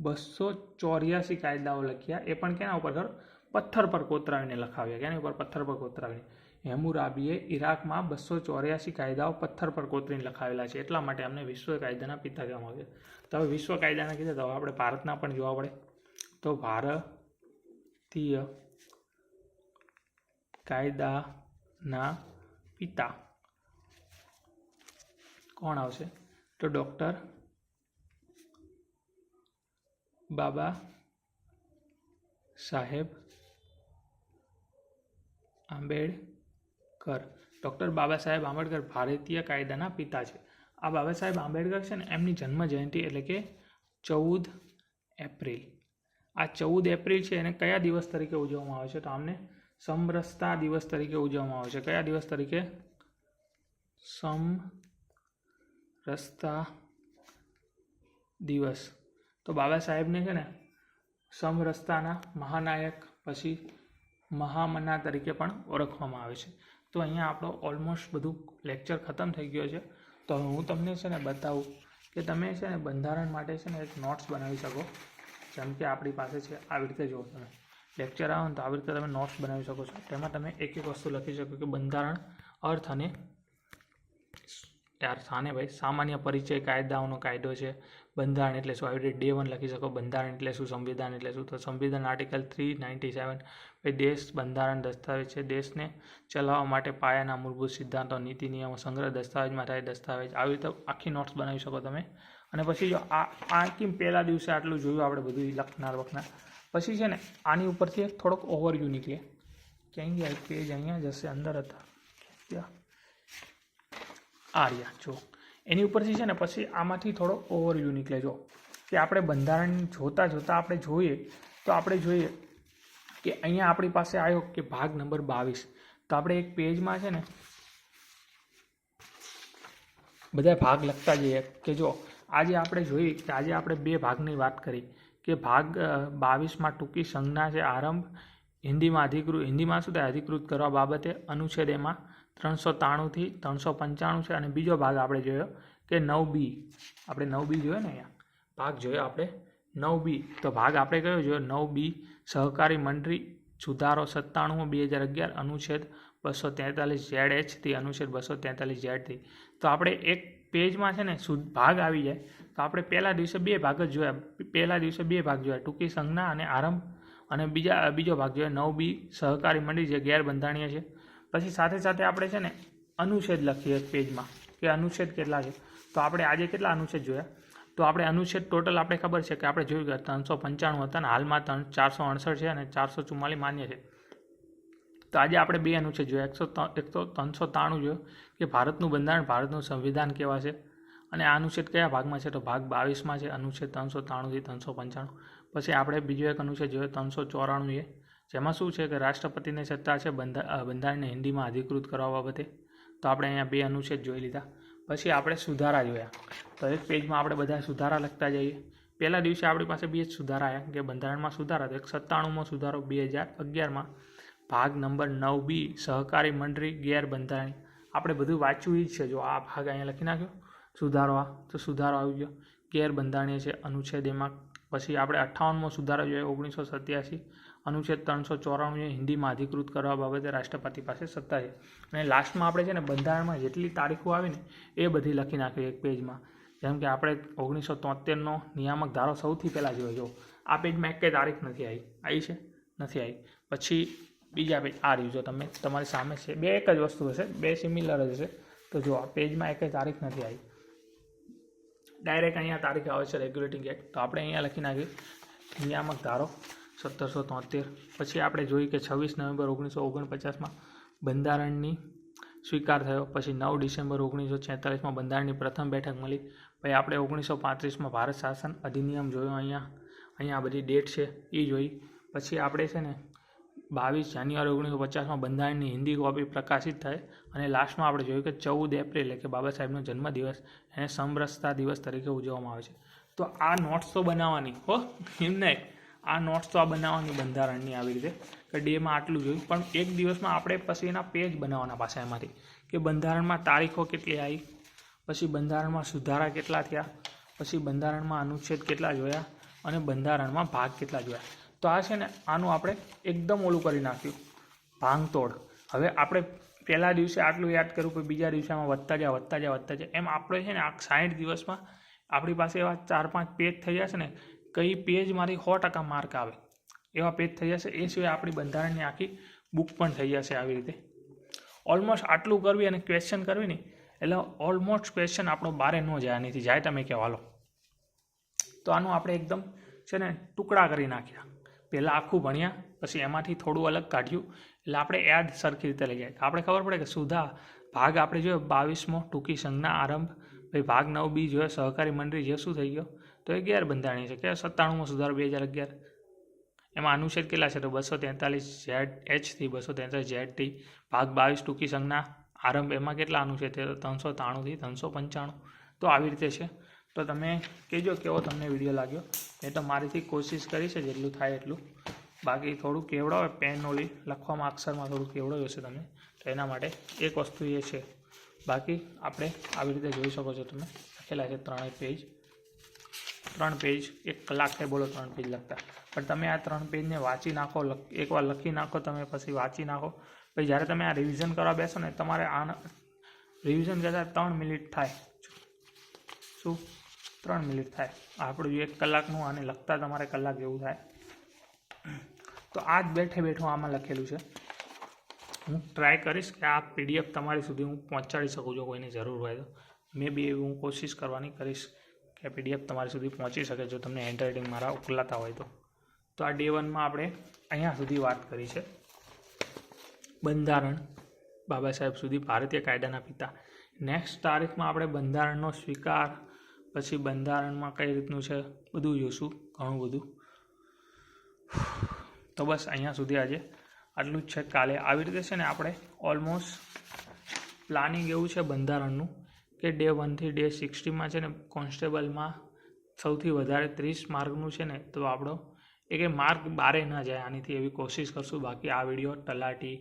[SPEAKER 1] 284 કાયદાઓ લખ્યા, એ પણ કેના ઉપર ખબર? પથ્થર પર કોતરાવીને લખાવ્યા. કેની ઉપર? પથ્થર પર કોતરાવીને. હેમુરાબીએ ઈરાકમાં 284 કાયદાઓ પથ્થર પર કોતરીને લખાવેલા છે, એટલા માટે અમને વિશ્વ કાયદાના પિતા કહેવામાં આવે છે. તો હવે વિશ્વ કાયદાના કીધા તો આપણે ભારતના પણ જોવા પડે. તો ભારતીય કાયદાના પિતા કોણ આવશે? તો ડૉક્ટર બાબા સાહેબ આંબેડકર. ડૉક્ટર બાબા સાહેબ આંબેડકર ભારતીય કાયદાના પિતા છે. આ બાબા સાહેબ આંબેડકર છે ને એમની જન્મ જયંતિ એટલે કે 14 એપ્રિલ. આ 14 એપ્રિલ છે એને કયા દિવસ તરીકે ઉજવવામાં આવે છે? તો આમને સમરસતા દિવસ તરીકે ઉજવવામાં આવે છે. કયા દિવસ તરીકે? સમરસતા દિવસ. તો બાબા સાહેબને છે ને સમરસતાના મહાનાયક પછી મહામના તરીકે પણ ઓળખવામાં આવે છે. તો અહીંયા આપણો ઓલમોસ્ટ બધું લેક્ચર ખતમ થઈ ગયો છે. તો હું તમને છે ને બતાવું કે તમે છે ને બંધારણ માટે છે ને એક નોટ્સ બનાવી શકો. જેમ કે આપણી પાસે છે આવી રીતે જુઓ, તમે લેક્ચર આવો ને તો આવી રીતે તમે નોટ્સ બનાવી શકો છો. તેમાં તમે એક વસ્તુ લખી શકો કે બંધારણ અર્થ અને ભાઈ સામાન્ય પરિચય, કાયદાઓનો કાયદો છે, બંધારણ એટલે શું, આવી રીતે Day 1 લખી શકો. બંધારણ એટલે શું, સંવિધાન એટલે શું, તો સંવિધાન આર્ટિકલ 397. ભાઈ દેશ બંધારણ દસ્તાવેજ છે, દેશને ચલાવવા માટે પાયાના મૂળભૂત સિદ્ધાંતો, નીતિ નિયમો, સંગ્રહ દસ્તાવેજમાં થાય દસ્તાવેજ. આવી રીતે આખી નોટ્સ બનાવી શકો તમે. અને પછી જો આ કેમ પહેલા દિવસે આટલું જોયું આપણે બધું લખનાર. પછી છે ને આની ઉપરથી એક થોડોક ઓવરવ્યૂ નીકળે. ક્યાં ગયા પેજ? અહીંયા જશે, અંદર હતા ત્યાં આ રહ્યા જો. એની ઉપરથી છે ને પછી આમાંથી થોડો ઓવરવ્યૂ નીકળે. જો કે આપણે બંધારણ જોતાં આપણે જોઈએ તો આપણે જોઈએ કે અહીંયા આપણી પાસે આવ્યો કે ભાગ નંબર 22. તો આપણે એક પેજમાં છે ને બધા ભાગ લખતા જઈએ કે જો આજે આપણે જોઈએ કે આજે આપણે 2 ભાગની વાત કરી કે ભાગ 22માં ટૂંકી સંજ્ઞા છે આરંભ, હિન્દીમાં શું થાય અધિકૃત કરવા બાબતે અનુચ્છેદ એમાં 393 થી 395 છે. અને બીજો ભાગ આપણે જોયો કે 9B. આપણે 9B જોયો ને અહીંયા ભાગ જોયો આપણે 9B. તો ભાગ આપણે કયો જોયો? 9B સહકારી મંડળી સુધારો 97/2011 અનુચ્છેદ 243 ZH થી અનુચ્છેદ 243 Z થી. તો આપણે એક પેજમાં છે ને ભાગ આવી જાય તો આપણે પહેલા દિવસે 2 ભાગ જ જોયા. પહેલા દિવસે 2 ભાગ જોયા, ટૂંકી સંજ્ઞા અને આરંભ. અને બીજો ભાગ જોયો 9B સહકારી મંડળી જે ગેરબંધારણીય છે. પછી સાથે સાથે આપણે છે ને અનુચ્છેદ લખીએ એક પેજમાં કે અનુચ્છેદ કેટલા છે. તો આપણે આજે કેટલા અનુચ્છેદ જોયા? તો આપણે અનુચ્છેદ ટોટલ આપણે ખબર છે કે આપણે જોયું કે 395 હતા ને હાલમાં 468 છે અને 444 માન્ય છે. તો આજે આપણે 2 અનુચ્છેદ જોયા. 393 જોયો કે ભારતનું બંધારણ, ભારતનું સંવિધાન કેવા છે. અને આ અનુચ્છેદ કયા ભાગમાં છે? તો ભાગ 22માં છે, અનુચ્છેદ 393 થી 395. પછી આપણે બીજો એક અનુચ્છેદ જોયો 394 જેમાં શું છે કે રાષ્ટ્રપતિની સત્તા છે બંધારણને હિન્દીમાં અધિકૃત કરવા બાબતે. તો આપણે અહીંયા 2 અનુચ્છેદ જોઈ લીધા. પછી આપણે સુધારા જોયા. તો એક પેજમાં આપણે બધા સુધારા લખતા જઈએ. પહેલા દિવસે આપણી પાસે 2 જ સુધારા આવ્યા કે બંધારણમાં સુધારા. તો 97મો સુધારો 2011માં ભાગ નંબર 9B સહકારી મંડળી ગેરબંધારણી. આપણે બધું વાંચ્યું જ છે. જો આ ભાગ અહીંયા લખી નાખ્યો સુધારો, તો સુધારો આવી ગયો ગેરબંધારણીય છે અનુચ્છેદ એમાં. પછી આપણે 58મો સુધારો જોયો 1987 અનુચ્છેદ 394 હિન્દીમાં અધિકૃત કરવા બાબતે રાષ્ટ્રપતિ પાસે સત્તા છે. અને લાસ્ટમાં આપણે છે ને બંધારણમાં જેટલી તારીખો આવી ને એ બધી લખી નાખી એક પેજમાં. જેમ કે આપણે 1973નો નિયામક ધારો સૌથી પહેલાં જોયો. આ પેજમાં એક કંઈ તારીખ નથી આવી છે? નથી આવી. પછી બીજા પેજ આ રહ્યું જો તમે તમારી સામે છે, બે એક જ વસ્તુ હશે, બે સિમિલર જ હશે. તો જો આ પેજમાં એક તારીખ નથી આવી, ડાયરેક્ટ અહીંયા તારીખ આવે છે રેગ્યુલેટિંગ એક્ટ. તો આપણે અહીંયા લખી નાખ્યું નિયામક ધારો 1773. પછી આપણે જોયું કે 26 નવેમ્બર 1949માં બંધારણની સ્વીકાર થયો. પછી 9 ડિસેમ્બર 1946માં બંધારણની પ્રથમ બેઠક મળી. પછી આપણે 1935માં ભારત શાસન અધિનિયમ જોયો, અહીંયા બધી ડેટ છે એ જોઈ. પછી આપણે છે ને 22 જાન્યુઆરી 1950માં બંધારણની હિન્દી કોપી પ્રકાશિત થઈ. અને લાસ્ટમાં આપણે જોયું કે 14 એપ્રિલ એટલે બાબા સાહેબનો જન્મદિવસ એને સમરસતા દિવસ તરીકે ઉજવવામાં આવે છે. તો આ નોટ્સ તો બનાવવાની હો, એમ નહીં, આ નોટ્સ તો આ બનાવવાની બંધારણની આવી રીતે કે ડેમાં આટલું જોયું. પણ એક દિવસમાં આપણે પછી એના પેજ બનાવવાના પાછા એમાંથી કે બંધારણમાં તારીખો કેટલી આવી, પછી બંધારણમાં સુધારા કેટલા થયા, પછી બંધારણમાં અનુચ્છેદ કેટલા જોયા અને બંધારણમાં ભાગ કેટલા જોયા. તો આ છે ને આનું આપણે એકદમ ઓલું કરી નાખ્યું, ભાંગતોડ. હવે આપણે પહેલા દિવસે આટલું યાદ કર્યું, પછી બીજા દિવસે આમાં વધતા જાય એમ આપણે છે ને આ 60 દિવસમાં આપણી પાસે એવા 4-5 પેજ થઈ જશે ને, કઈ પેજ મારી 100% માર્ક આવે એવા પેજ થઈ જશે. એ સિવાય આપણી બંધારણની આખી બુક પણ થઈ જશે આવી રીતે. ઓલમોસ્ટ આટલું કરવી અને ક્વેશ્ચન કરવી ને એટલે ઓલમોસ્ટ ક્વેશ્ચન આપણો બારે ન જાય, આનીથી જાય તમે કહેવા લો. તો આનું આપણે એકદમ છે ને ટુકડા કરી નાખ્યા. પહેલાં આખું ભણ્યા, પછી એમાંથી થોડું અલગ કાઢ્યું એટલે આપણે યાદ સરખી રીતે લઈ જાય. આપણે ખબર પડે કે સુધા ભાગ આપણે જોયો 22મો ટૂંકી સંઘના આરંભ, ભાઈ ભાગ 9B જોયો સહકારી મંડળી, જે શું થઈ ગયો તો એ ગેરબંધારણીય છે કે 97મો સુધારો 2011. એમાં અનુચ્છેદ કેટલા છે તો 243 ZH થી 243 ZT. ભાગ 22 ટૂંકી સંઘના આરંભ, એમાં કેટલા અનુચ્છેદ છે તો 393 થી 395. તો આવી રીતે છે. તો તમે કહેજો કેવો તમને વિડીયો લાગ્યો. મેં તો મારીથી કોશિશ કરી છે જેટલું થાય એટલું, બાકી થોડું કેવડાવે પેન ઓલી લખવામાં અક્ષરમાં થોડું કેવડાવ્યું હશે તમે, તો એના માટે એક વસ્તુ એ છે. બાકી આપણે આવી રીતે જોઈ શકો છો તમે લખેલા છે 3 પેજ, 3 પેજ 1 કલાક થાય બોલો 3 પેજ લખતા. પણ તમે આ 3 પેજને વાંચી નાખો, એકવાર લખી નાખો તમે, પછી વાંચી નાખો. પછી જ્યારે તમે આ રિવિઝન કરવા બેસો ને તમારે આ રિવિઝન કરતાં 3 મિનિટ થાય. શું 3 મિનિટ થાય? આપણું 1 કલાકનું આને લખતા તમારે કલાક જેવું થાય. તો આ જ બેઠું આમાં લખેલું છે. હું ટ્રાય કરીશ કે આ PDF તમારી સુધી હું પહોંચાડી શકું છું, કોઈને જરૂર હોય તો. મે બી હું કોશિશ કરવાની કરીશ કે PDF તમારી સુધી પહોંચી શકે જો તમને હેન્ડરાઇટિંગ મારા ઉકલાતા હોય તો. તો આ Day 1માં આપણે અહીંયા સુધી વાત કરી છે. બંધારણ બાબા સાહેબ સુધી, ભારતીય કાયદાના પિતા. નેક્સ્ટ તારીખમાં આપણે બંધારણનો સ્વીકાર, પછી બંધારણમાં કઈ રીતનું છે બધું જોઈશું, ઘણું બધું. તો બસ અહીંયા સુધી આજે આટલું જ છે. કાલે આવી રીતે છે ને આપણે ઓલમોસ્ટ પ્લાનિંગ એવું છે બંધારણનું કે Day 1 થી Day 60માં છે ને કોન્સ્ટેબલમાં સૌથી વધારે 30 માર્કનું છે ને, તો આપણો એક માર્ક બારે ના જાય આનીથી એવી કોશિશ કરશું. બાકી આ વિડીયો તલાટી,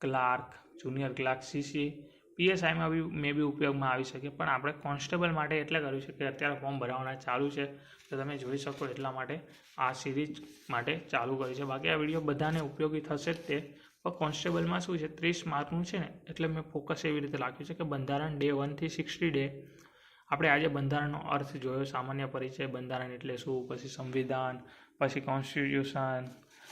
[SPEAKER 1] ક્લાર્ક, જુનિયર ક્લાર્ક, CC, PSIમાં બી મે બી ઉપયોગમાં આવી શકે, પણ આપણે કોન્સ્ટેબલ માટે એટલે કર્યું છે કે અત્યારે ફોર્મ ભરાવાના ચાલુ છે, તો તમે જોઈ શકો એટલા માટે આ સિરીઝ માટે ચાલુ કરી છે. બાકી આ વિડીયો બધાને ઉપયોગી થશે જ તે, પણ કોન્સ્ટેબલમાં શું છે 30 માર્કનું છે ને, એટલે મેં ફોકસ એવી રીતે રાખ્યું છે કે બંધારણ Day 1 થી 60 ડે આપણે આજે બંધારણનો અર્થ જોયો, સામાન્ય પરિચય, બંધારણ એટલે શું, પછી સંવિધાન, પછી કોન્સ્ટિટ્યુશન,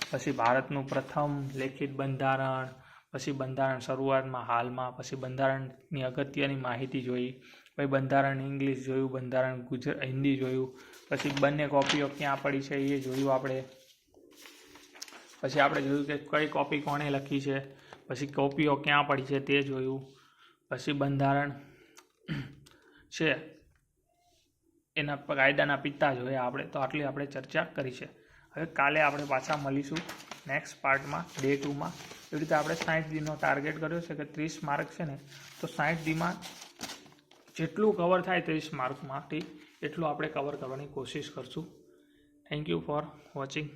[SPEAKER 1] પછી ભારતનું પ્રથમ લેખિત બંધારણ, પછી બંધારણ શરૂઆતમાં, હાલમાં, પછી બંધારણની અગત્યની માહિતી જોઈ, પછી બંધારણ ઇંગ્લિશ જોયું, બંધારણ હિન્દી જોયું, પછી બંને કોપીઓ ક્યાં પડી છે એ જોયું આપણે. પછી આપણે જોયું કે કઈ કોપી કોણે લખી છે, પછી કોપીઓ ક્યાં પડી છે તે જોયું. પછી બંધારણ છે એના કાયદાના પિતા જોયા આપણે. તો આટલી આપણે ચર્ચા કરી છે. હવે કાલે આપણે પાછા મળીશું નેક્સ્ટ પાર્ટમાં Day 2માં. એવી રીતે આપણે 60 દીનો ટાર્ગેટ કર્યો છે કે 30 માર્ક છે ને, તો 60 દીમાં જેટલું કવર થાય 30 માર્કમાંથી એટલું આપણે કવર કરવાની કોશિશ કરશું. Thank you for watching.